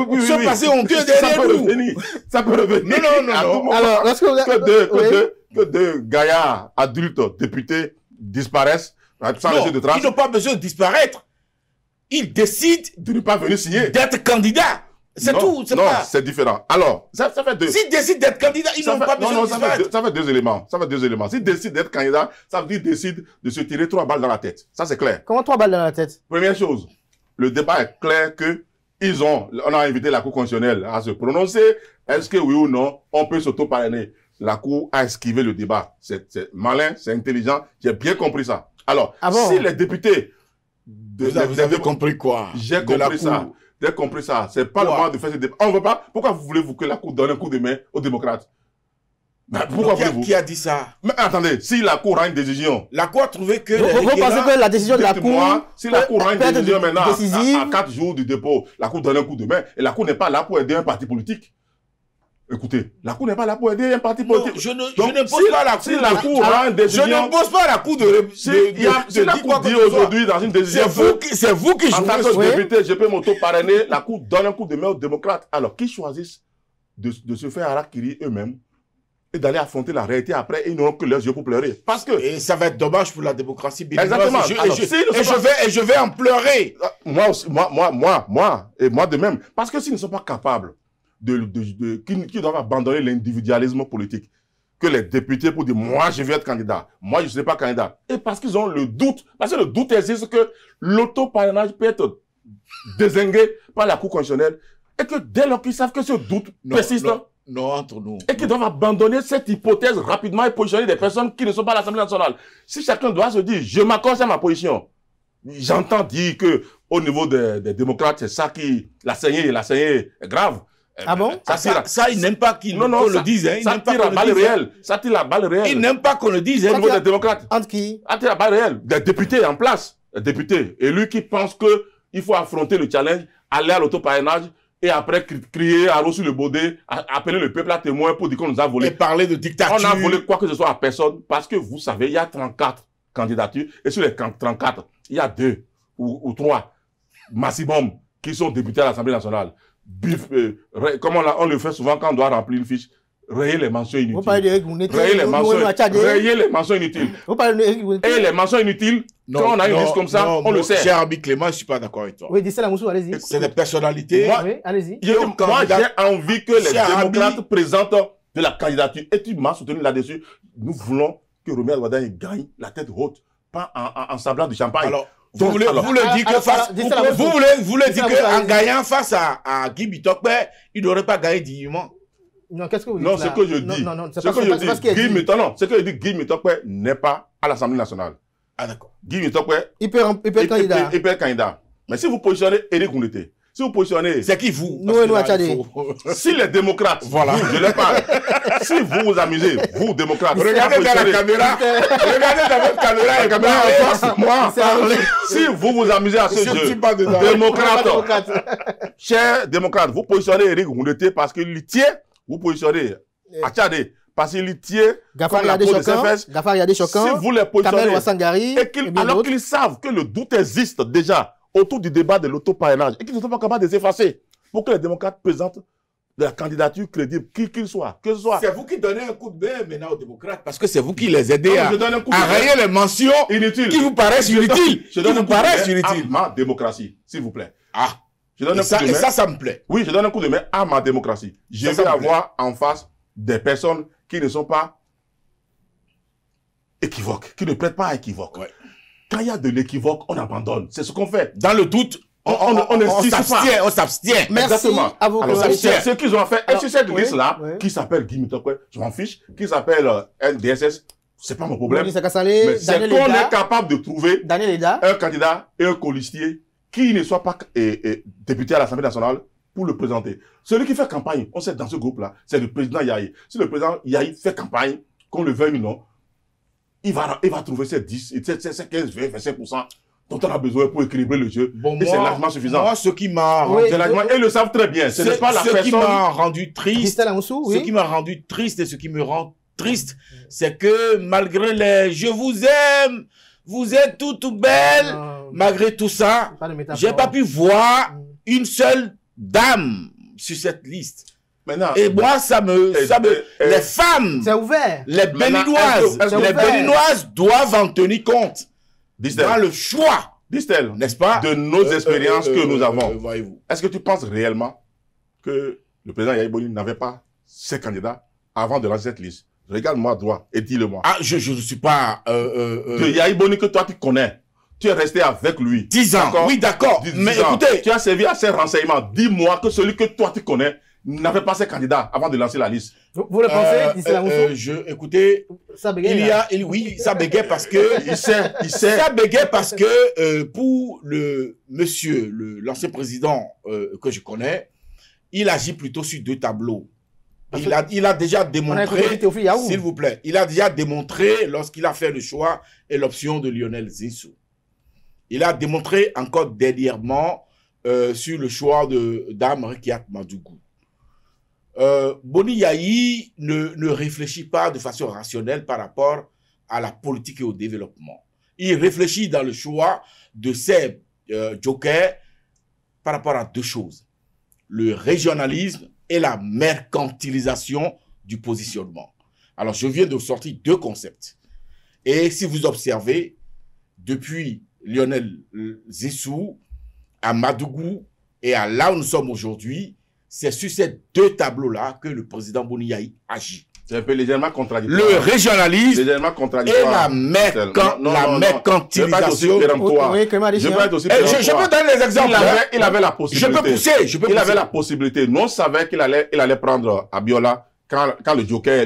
Oui. Ce passé honteux derrière nous. Ça peut revenir. Non. Alors, lorsque vous que deux gaillards adultes députés disparaissent sans laisser de traces. Ils n'ont pas besoin de disparaître. Ils décident de ne pas venir signer. D'être candidats. C'est tout. Non, c'est différent. Alors, ça fait deux. S'ils décident d'être candidats, ils n'ont pas besoin de disparaître. Ça fait deux éléments. S'ils décident d'être candidats, ça veut dire qu'ils décident de se tirer 3 balles dans la tête. Ça, c'est clair. Comment 3 balles dans la tête? Première chose, le débat est clair que on a invité la Cour constitutionnelle à se prononcer. Est-ce que oui ou non, on peut s'auto-parrainer? La Cour a esquivé le débat. C'est malin, c'est intelligent. J'ai bien compris ça. Alors, si les députés... Vous avez compris quoi? J'ai compris ça. J'ai compris ça. C'est pas le moment de faire ce débat. On veut pas. Pourquoi voulez-vous que la Cour donne un coup de main aux démocrates? Pourquoi voulez-vous? Qui a dit ça? Mais attendez, si la Cour rend une décision... La Cour a trouvé que... Vous pensez que la décision de la Cour... Si la Cour rend une décision maintenant, à 4 jours du dépôt, la Cour donne un coup de main, et la Cour n'est pas là pour aider un parti politique. Écoutez, la Cour n'est pas là pour aider un parti politique. Je ne pose pas la Cour. Si la Cour rend une décision... Je ne pose pas la Cour de... Si la Cour dit aujourd'hui dans une décision... C'est vous qui jouez. En tant que député, je peux m'auto-parrainer, la Cour donne un coup de main aux démocrates. Alors, qu'ils choisissent de se faire harakiri eux-mêmes et d'aller affronter la réalité après, ils n'auront que leurs yeux pour pleurer. Parce que... Et ça va être dommage pour la démocratie béninoise. Exactement. Et je vais en pleurer. Moi de même. Parce que s'ils ne sont pas capables qui doivent abandonner l'individualisme politique, que les députés pour dire, moi je vais être candidat, moi je ne serai pas candidat. Et parce qu'ils ont le doute, parce que le doute existe que l'auto-parrainage peut être dézingué par la Cour constitutionnelle, et que dès lors qu'ils savent que ce doute persiste, Non, entre nous. Et qui doivent abandonner cette hypothèse rapidement et positionner des personnes qui ne sont pas à l'Assemblée nationale. Si chacun doit se dire, je m'accorde à ma position, j'entends dire que au niveau des démocrates, c'est ça qui, la saignée est grave. Ah bon? Ça, ils n'aiment pas qu'on le dise. Hein. Ça tire la balle réelle. Ça tire la balle réelle. Ils n'aiment pas qu'on le dise. Au niveau des démocrates. Entre qui? Ça tire la balle réelle. Des députés en place. Des députés élus qui pensent qu'il faut affronter le challenge, aller à l'autoparrainage et après crier à l'eau sur le baudet, appeler le peuple à témoin pour dire qu'on nous a volé. Et parler de dictature. On a volé quoi que ce soit à personne parce que vous savez, il y a 34 candidatures et sur les 34, il y a 2 ou 3 maximum qui sont députés à l'Assemblée nationale. Comme on le fait souvent quand on doit remplir une fiche, rayer les mentions inutiles. Vous parlez de rayer les mentions inutiles. Vous parlez de et les mentions inutiles, quand on a une liste comme ça, on le sait. Cher ami Clément, je ne suis pas d'accord avec toi. Oui, Dissel Amoussou, allez-y. C'est des personnalités. Oui, allez-y. Moi, j'ai envie que les démocrates présentent de la candidature. Et tu m'as soutenu là-dessus. Nous voulons que Romuald Wardani gagne la tête haute, pas en sablant du champagne. Alors, vous voulez dire qu'en gagnant face à Guy Bitokpe, il n'aurait pas gagné dignement? Non, qu'est-ce que vous dites? Non, ce que je dis. Non, c'est pas ce que je dis. Guy Bitokpe n'est pas à l'Assemblée nationale. Ah, d'accord. Guy Bitokpe, il peut être candidat. Il peut être candidat. Mais si vous positionnez Éric Ngoundete, si vous positionnez... C'est qui vous? Nous, Si les démocrates, voilà. Je les parle. Si vous vous amusez, vous, démocrates... Regardez dans la caméra. Regardez dans votre caméra. La caméra en face, moi. Si vous vous amusez à ce jeu, démocrates, chers démocrates, vous positionnez Éric Ngoundete parce qu'il tient, vous positionnez Achade parce qu'il tient Gafar Yadé Chokan, si vous les positionnez, Kamel Wassangari, alors qu'ils savent que le doute existe déjà autour du débat de l'autoparrainage et qu'ils ne sont pas capables de s'effacer pour que les démocrates présentent de la candidature crédible, qui qu'il soit, que ce soit. C'est vous qui donnez un coup de main maintenant aux démocrates parce que c'est vous qui les aidez à rayer les mentions inutiles qui vous paraissent inutiles. Je donne un coup de main à ma démocratie, s'il vous plaît. Ah, je donne un coup de main. Et ça me plaît. Oui, je donne un coup de main à ma démocratie. Je vais avoir en face des personnes qui ne sont pas équivoques, qui ne prêtent pas à équivoque. Ouais. Quand il y a de l'équivoque, on abandonne. C'est ce qu'on fait. Dans le doute, on s'abstient. Merci exactement. À vous. C'est ce qu'ils ont fait. Et sur cette liste-là, qui s'appelle Guy Bitokpe, je m'en fiche, qui s'appelle NDSS, c'est pas mon problème. Mais c'est qu'on est capable de trouver un candidat et un colistier qui ne soit pas député à l'Assemblée nationale pour le présenter. Celui qui fait campagne, on sait dans ce groupe-là, c'est le président Yahi. Si le président Yahi fait campagne, qu'on le veuille ou non, il va trouver ces 10, ces 15, 20, 25% dont on a besoin pour équilibrer le jeu. Bon, et c'est largement suffisant. Moi, ce qui m'a et ils le savent très bien. Ce n'est pas la personne... qui m'a rendu triste, ce qui m'a rendu triste et ce qui me rend triste, c'est que malgré les « je vous aime », vous êtes tout belle, malgré tout ça, j'ai pas pu voir une seule dame sur cette liste. Maintenant, et moi, les femmes, c'est ouvert. Les Béninoises doivent en tenir compte dans le choix, n'est-ce pas, de nos expériences que nous avons. Est-ce que tu penses réellement que le président Yahi Boni n'avait pas ses candidats avant de lancer cette liste? Regarde-moi droit et dis-le-moi. Ah, je ne suis pas... De Yahi Boni que toi tu connais. Tu es resté avec lui. 10 ans. Oui, d'accord. Mais écoutez... Tu as servi à ses renseignements. Dis-moi que celui que toi tu connais n'avait pas ses candidats avant de lancer la liste. Vous le pensez, écoutez, ça bégaye, oui, ça bégaye parce que... il sait. Ça bégaye parce que pour le monsieur, l'ancien président que je connais, il agit plutôt sur 2 tableaux. Il a déjà démontré, s'il vous plaît, il a déjà démontré lorsqu'il a fait le choix et l'option de Lionel Zinsou. Il a démontré encore dernièrement sur le choix d'Am Rekiat Madougou. Boni Yahi ne réfléchit pas de façon rationnelle par rapport à la politique et au développement. Il réfléchit dans le choix de ses jokers par rapport à 2 choses. Le régionalisme et la mercantilisation du positionnement. Alors, je viens de sortir 2 concepts. Et si vous observez, depuis Lionel Zinsou, à Madougou et à là où nous sommes aujourd'hui, c'est sur ces deux tableaux-là que le président Bouniaï agit. C'est un peu légèrement contradictoire. Le régionalisme légèrement contradictoire. Et la mercantilisation. Je peux donner les exemples. Il avait la possibilité. Je peux pousser. Il avait la possibilité. Nous, on savait qu'il allait prendre Abiola quand le Joker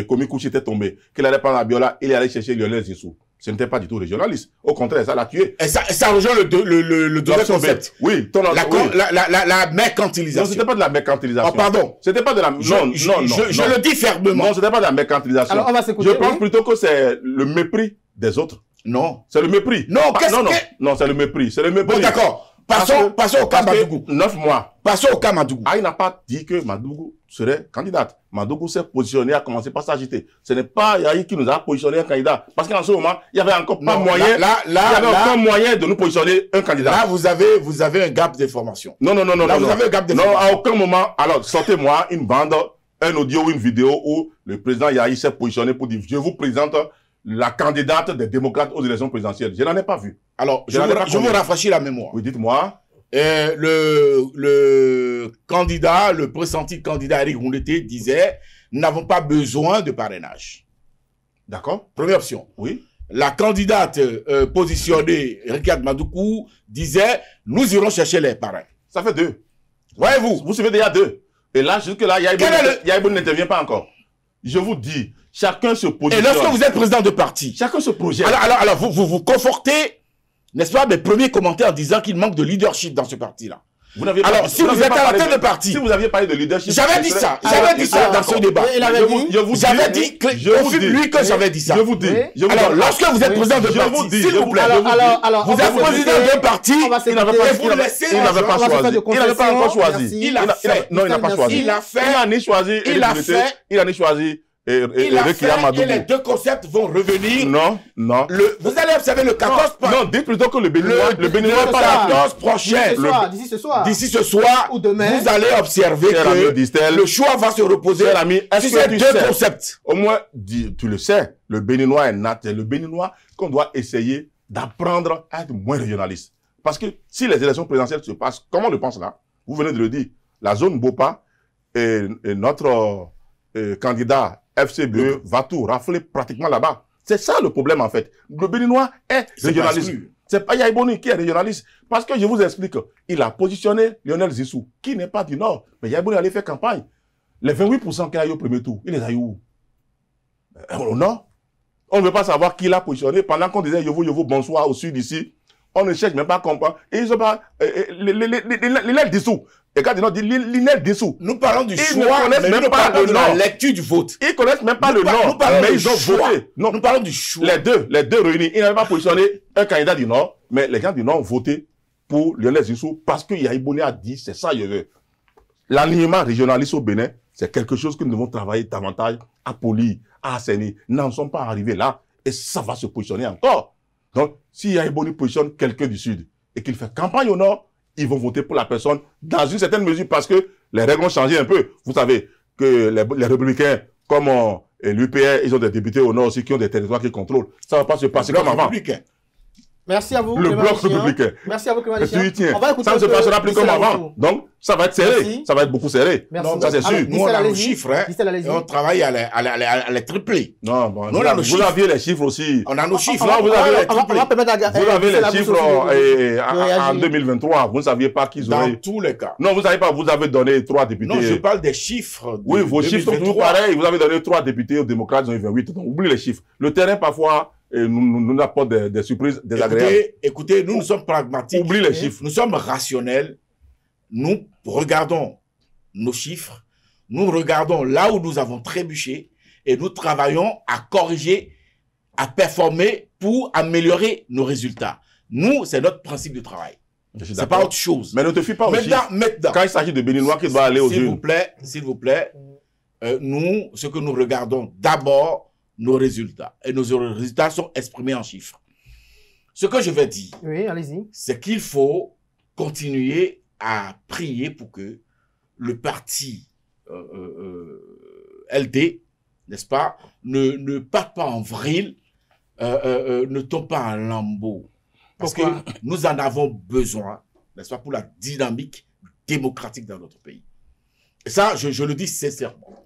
Komikuchi était tombé. Qu'il allait prendre Abiola, il allait chercher Lionel Zinsou. Ce n'était pas du tout régionaliste. Au contraire, ça l'a tué. Et ça rejoint le deuxième concept. Oui. La mercantilisation. Non, c'était pas de la mercantilisation. Oh, pardon. C'était pas de la... Je le dis fermement. Non, c'était pas de la mercantilisation. Alors, on va s'écouter. Je pense plutôt que c'est le mépris des autres. Non. C'est le mépris. Non, non, c'est le mépris. C'est le mépris. Bon, d'accord. Passons au cas Madougou. 9 mois. Passons au cas Madougou. Il n'a pas dit que Madougou serait candidate. Madougou s'est positionné, a commencé par s'agiter. Ce n'est pas Yahi qui nous a positionné un candidat. Parce qu'en ce moment, il n'y avait encore pas moyen. Il n'y avait aucun moyen de nous positionner un candidat. Là, vous avez un gap d'information. Non. Là, vous avez un gap d'information. Non, à aucun moment. Alors, sortez-moi une bande, un audio ou une vidéo où le président Yahi s'est positionné pour dire, je vous présente la candidate des démocrates aux élections présidentielles. Je n'en ai pas vu. Alors, je vous rafraîchis la mémoire. Oui, dites-moi. Le candidat, le pressenti candidat Eric Rouleté disait, nous n'avons pas besoin de parrainage. D'accord. Première option. Oui. La candidate positionnée, Ricard Madoukou, disait, nous irons chercher les parrains. Ça fait 2. Voyez-vous. Vous suivez déjà 2. Et là, jusque-là, Yahiboun n'intervient pas encore. Je vous dis, chacun se positionne. Et lorsque vous êtes président de parti, chacun se projette. Alors vous confortez, n'est-ce pas, mes premiers commentaires en disant qu'il manque de leadership dans ce parti-là. Alors, si vous êtes à la tête de parti. Si vous aviez parlé de leadership. J'avais dit ça. J'avais dit ça dans ce débat. J'avais dit que j'avais dit ça. Je vous dis. Alors, lorsque vous êtes président de parti, s'il vous plaît. Vous êtes président d'un parti. Il n'avait pas choisi. Il n'avait pas encore choisi. Non, il n'a pas choisi. Il a fait. Il n'a ni choisi. Il a ni choisi. Et les deux concepts vont revenir. Non. Vous allez observer le 14. Non, dites plutôt que le Béninois est pas là. 14 prochain. D'ici ce soir. Ou demain. Vous allez observer que le choix va se reposer sur ces deux concepts. Au moins, tu le sais, le Béninois est nat. C'est le Béninois qu'on doit essayer d'apprendre à être moins régionaliste. Parce que si les élections présidentielles se passent, comme on le pense là, vous venez de le dire, la zone Bopa et notre candidat FCBE va tout rafler pratiquement là-bas. C'est ça le problème en fait. Le Béninois est régionaliste. C'est pas Yahibouni qui est régionaliste. Parce que je vous explique, il a positionné Lionel Zissou, qui n'est pas du Nord. Mais Yahibouni allait faire campagne. Les 28% qu'il a eu au premier tour, il les a eu où? Au Nord. On ne veut pas savoir qui l'a positionné. Pendant qu'on disait Yovo, bonsoir au sud ici, on ne cherche même pas à comprendre. Et ils sont pas... Lionel Zissou. Et quand ils dit Lionel Dessous. Nous parlons du choix, mais nous parlons de la lecture du vote. Ils connaissent même pas le nom, mais ils ont voté. Non, nous parlons du choix. Les deux réunis. Ils n'avaient pas positionné un candidat du Nord, mais les gens du Nord ont voté pour Lionel Zissou parce que Yahibouni a dit, c'est ça, je veux. L'alignement régionaliste au Bénin, c'est quelque chose que nous devons travailler davantage à polir, à assainir. Nous n'en sommes pas arrivés là et ça va se positionner encore. Donc, si Yahibouni positionne quelqu'un du Sud et qu'il fait campagne au Nord, ils vont voter pour la personne dans une certaine mesure parce que les règles ont changé un peu. Vous savez que les républicains, comme l'UPR, ils ont des députés au Nord aussi qui ont des territoires qu'ils contrôlent. Ça ne va pas se passer comme avant. Merci à vous. Le bloc républicain. Merci à vous, Clément. Ça ne se passera plus comme avant. Donc, ça va être serré. Merci. Ça va être beaucoup serré. Merci. Ça, c'est sûr. Nous, on a nos chiffres. Et on travaille à les tripler. Non, bon, vous aviez les chiffres aussi. On a nos chiffres. Non, vous avez les les chiffres en 2023. Vous ne saviez pas qu'ils auraient... Dans tous les cas. Non, vous ne savez pas, vous avez donné 3 députés. Non, je parle des chiffres. Oui, vos chiffres sont toujours pareils. Vous avez donné 3 députés aux démocrates, ils ont eu 28. Donc, oubliez les chiffres. Le terrain, parfois... Et nous apporte des surprises désagréables. Écoutez, nous sommes pragmatiques. Oublie les chiffres. Nous sommes rationnels. Nous regardons nos chiffres. Nous regardons là où nous avons trébuché et nous travaillons à corriger, à performer pour améliorer nos résultats. Nous, c'est notre principe de travail. C'est pas autre chose. Mais ne te fie pas aux chiffres. Maintenant. Quand il s'agit de Béninois qui doit aller aux yeux. S'il vous plaît, nous, ce que nous regardons d'abord, nos résultats. Et nos résultats sont exprimés en chiffres. Ce que je vais dire, c'est qu'il faut continuer à prier pour que le parti LD, n'est-ce pas, ne parte pas en vrille, ne tombe pas en lambeaux. Parce que nous en avons besoin, n'est-ce pas, pour la dynamique démocratique dans notre pays. Et ça, je le dis sincèrement.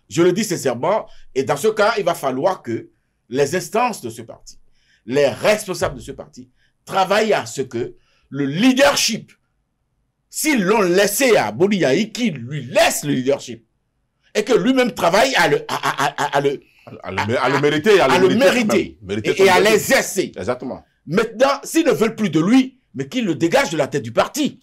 Je le dis sincèrement, et dans ce cas, il va falloir que les instances de ce parti, les responsables de ce parti, travaillent à ce que le leadership, s'ils l'ont laissé à Boni Yahi, qu'il lui laisse le leadership, et que lui-même travaille à le mériter, et à l'exercer. Exactement. Maintenant, s'ils ne veulent plus de lui, mais qu'il le dégage de la tête du parti,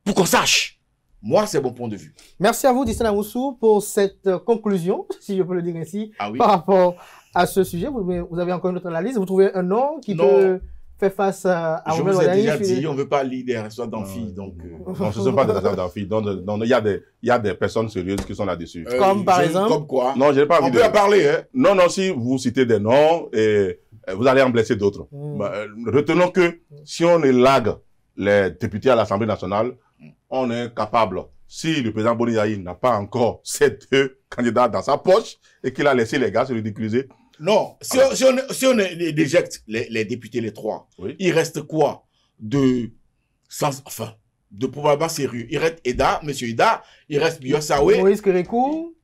pour qu'on sache. Moi, c'est mon point de vue. Merci à vous, Dissena Moussou, pour cette conclusion, si je peux le dire ainsi, oui. par rapport à ce sujet. Vous avez encore une autre analyse. Vous trouvez un nom qui peut faire face à je vous ai déjà dit, on ne veut pas lire des restaurants d'amphi. Non, ce ne sont pas des restaurants d'amphi. Il y a des personnes sérieuses qui sont là-dessus. Comme par exemple? Comme quoi? Non, je n'ai pas envie on peut en parler. Hein? Non, si vous citez des noms, et vous allez en blesser d'autres. Retenons que si on élague les députés à l'Assemblée nationale, on est capable, si le président Boni Yahi n'a pas encore ces 2 candidats dans sa poche et qu'il a laissé les gars se ridiculiser. Non, si on déjecte les députés, les 3, il reste quoi de probablement sérieux? Il reste M. Ida, il reste Biosawé. Moïse Kérékou,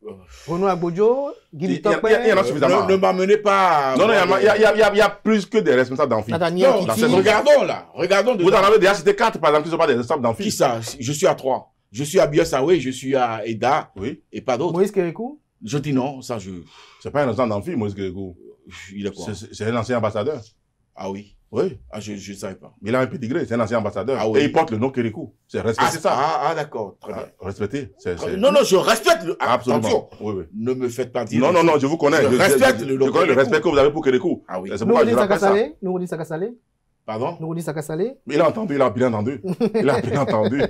Renaud Agbodjo, Guy Topé. Il y en a suffisamment. Ne m'amenez pas. Non, il y a plus que des responsables d'amphi. Regardons là. Regardons. Vous en avez déjà cité 4, par exemple, qui ne sont pas des responsables d'amphi. Qui ça? Je suis à 3. Je suis à Biosawé, je suis à Eda. Et pas d'autres. Moïse Kérékou? Je dis non, ça je. C'est pas un responsable d'amphi, Moïse Kérékou. Il est quoi? C'est un ancien ambassadeur. Ah oui? Oui. Ah, je ne savais pas. Il a un pédigré, c'est un ancien ambassadeur. Ah oui. Et il porte le nom Kérékou. C'est respecter ça. Ah, d'accord. Très bien. Respecter. Non, je respecte le. Absolument. Attention. Oui. Ne me faites pas dire. Non, je vous connais. Je respecte le nom. Je connais le respect que vous avez pour Kérékou. Ah oui. Nouroudi Sakasalé. Nouroudi Sakasalé. Pardon? Nouroudi Sakasalé. Il a entendu, il a bien entendu. Il a bien entendu.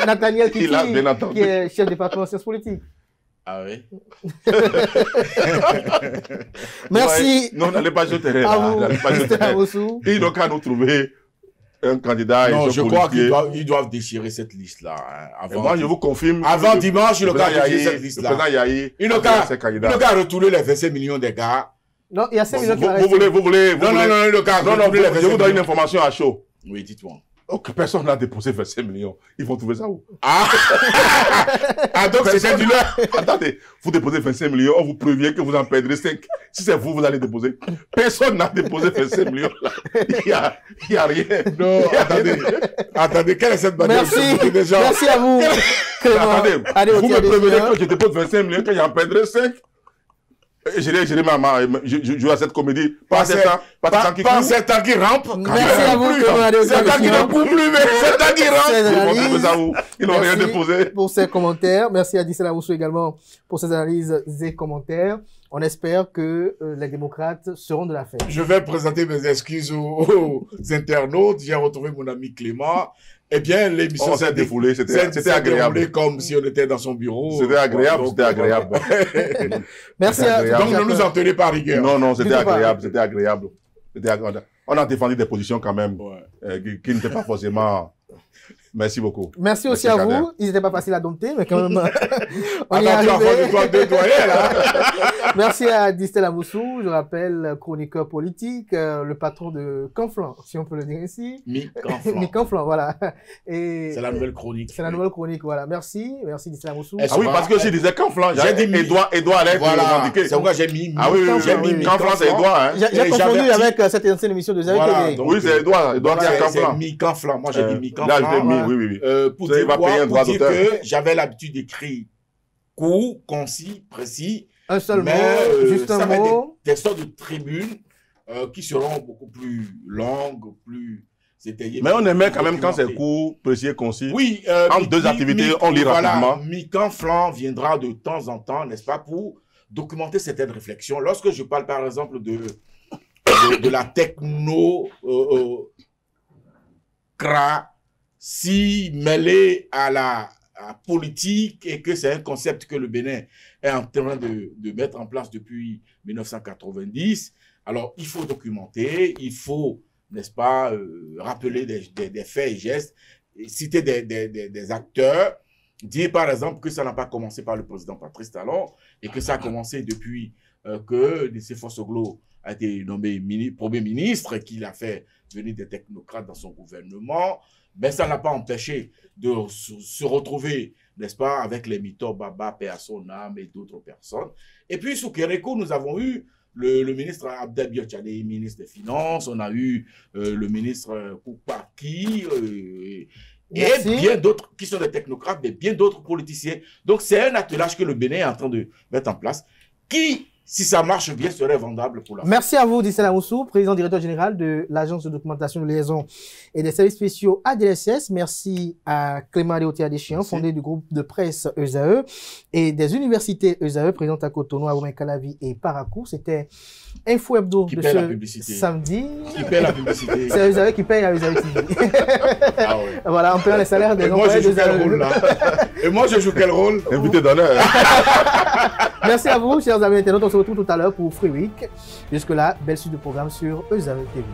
Nathaniel Kiti, il a bien entendu. qui est chef département sciences politiques. Ah oui. Merci. Non, n'allez pas jeter à vous. Ils n'ont qu'à nous trouver un candidat. Non, je crois qu'ils doivent déchirer cette liste-là. Hein, moi, je vous confirme. Avant dimanche, ils n'ont qu'à déchirer cette liste-là. Le président Yahi, ils n'ont qu'à retourner les 25 millions des gars. Non, il y a 5 millions qui vous voulez. Non, je vous donne une information à chaud. Oui, dites-moi. Que personne n'a déposé 25 millions. Ils vont trouver ça où? Ah donc c'est du leur. Attendez, vous déposez 25 millions, on vous prévient que vous en perdrez 5. Si c'est vous, vous allez déposer. Personne n'a déposé 25 millions. Il y a rien. Non, attendez, quelle est cette manière de gens? Merci à vous. Attendez, vous me prévenez que je dépose 25 millions, que j'en perdrai 5. Je joue à cette comédie. Pas c'est un qui rampe. Merci à vous. C'est un qui ne court plus, mais c'est un qui rampe. Ils n'ont rien déposé. Pour ces commentaires. Merci à Dissena Moussou également pour ces analyses et commentaires. On espère que les démocrates seront de la fête. Je vais présenter mes excuses aux internautes. J'ai retrouvé mon ami Clément. Eh bien, l'émission s'est défoulée, c'était agréable. Comme si on était dans son bureau. C'était agréable, c'était agréable. Merci à donc, ne nous en tenez pas rigueur. Non, c'était agréable, c'était agréable. On a défendu des positions quand même qui n'étaient pas forcément... Merci beaucoup. Merci aussi à vous. Ils n'étaient pas faciles à dompter, mais quand même, on y est arrivé. Merci à Dissena Moussou, je rappelle, chroniqueur politique, le patron de Canflan, si on peut le dire ainsi. Canflan, voilà. C'est la nouvelle chronique. C'est la nouvelle chronique, voilà. Merci Dissena Moussou. Ah oui, parce que je disais Canflan, j'ai dit Edouard allait être revendiqué. C'est pourquoi j'ai mis. Ah oui, Canflan, c'est Edouard. J'ai confondu avec cette ancienne émission de Zéro. Oui, c'est Edouard qui a Canflan. C'est Canflan. Moi, j'ai dit mi-Canflan. Là, j'ai mis, oui. Pour dire que j'avais l'habitude d'écrire court, concis, précis. Un seul mot, juste un mot. Des sortes de tribunes qui seront beaucoup plus longues, plus étayées. Mais on aimait quand même quand c'est court, précis et concis. Oui. Entre deux activités, on lit rapidement. Mi-Canflan viendra de temps en temps, n'est-ce pas, pour documenter certaines réflexions. Lorsque je parle, par exemple, de la techno... si mêlé à la politique et que c'est un concept que le Bénin est en train de mettre en place depuis 1990, alors il faut documenter, il faut, n'est-ce pas, rappeler des faits et gestes, citer des acteurs, dire par exemple que ça n'a pas commencé par le président Patrice Talon et que ça a commencé depuis que D.C. Fossoglo a été nommé Premier ministre, qu'il a fait venir des technocrates dans son gouvernement, Mais ça n'a pas empêché de se retrouver, n'est-ce pas, avec les Mito Baba, paix à son âme et d'autres personnes. Et puis, sous Kérékou, nous avons eu le ministre Abdel Biotchade, ministre des Finances, on a eu le ministre Koupaki, et bien d'autres qui sont des technocrates, mais bien d'autres politiciens. Donc, c'est un attelage que le Bénin est en train de mettre en place qui, si ça marche bien, serait vendable pour la France. Merci à vous, Dissel Amoussou, président directeur général de l'Agence de documentation de liaison et des services spéciaux ADSS. Merci à Clément Léotia Deschamps, fondé du groupe de presse ESAE et des universités ESAE, présente à Cotonou, à Roumain-Calavi et Parakou. C'était Info Hebdo de ce samedi. Qui paie la publicité. C'est ESAE qui paye à ESAE TV. Ah ouais. Voilà, on paye les salaires des employés de ESAE. Et moi, je joue quel rôle? Invité d'honneur. Merci à vous, chers amis internautes. On se retrouve tout à l'heure pour Free Week. Jusque-là, belle suite de programme sur ESAE TV.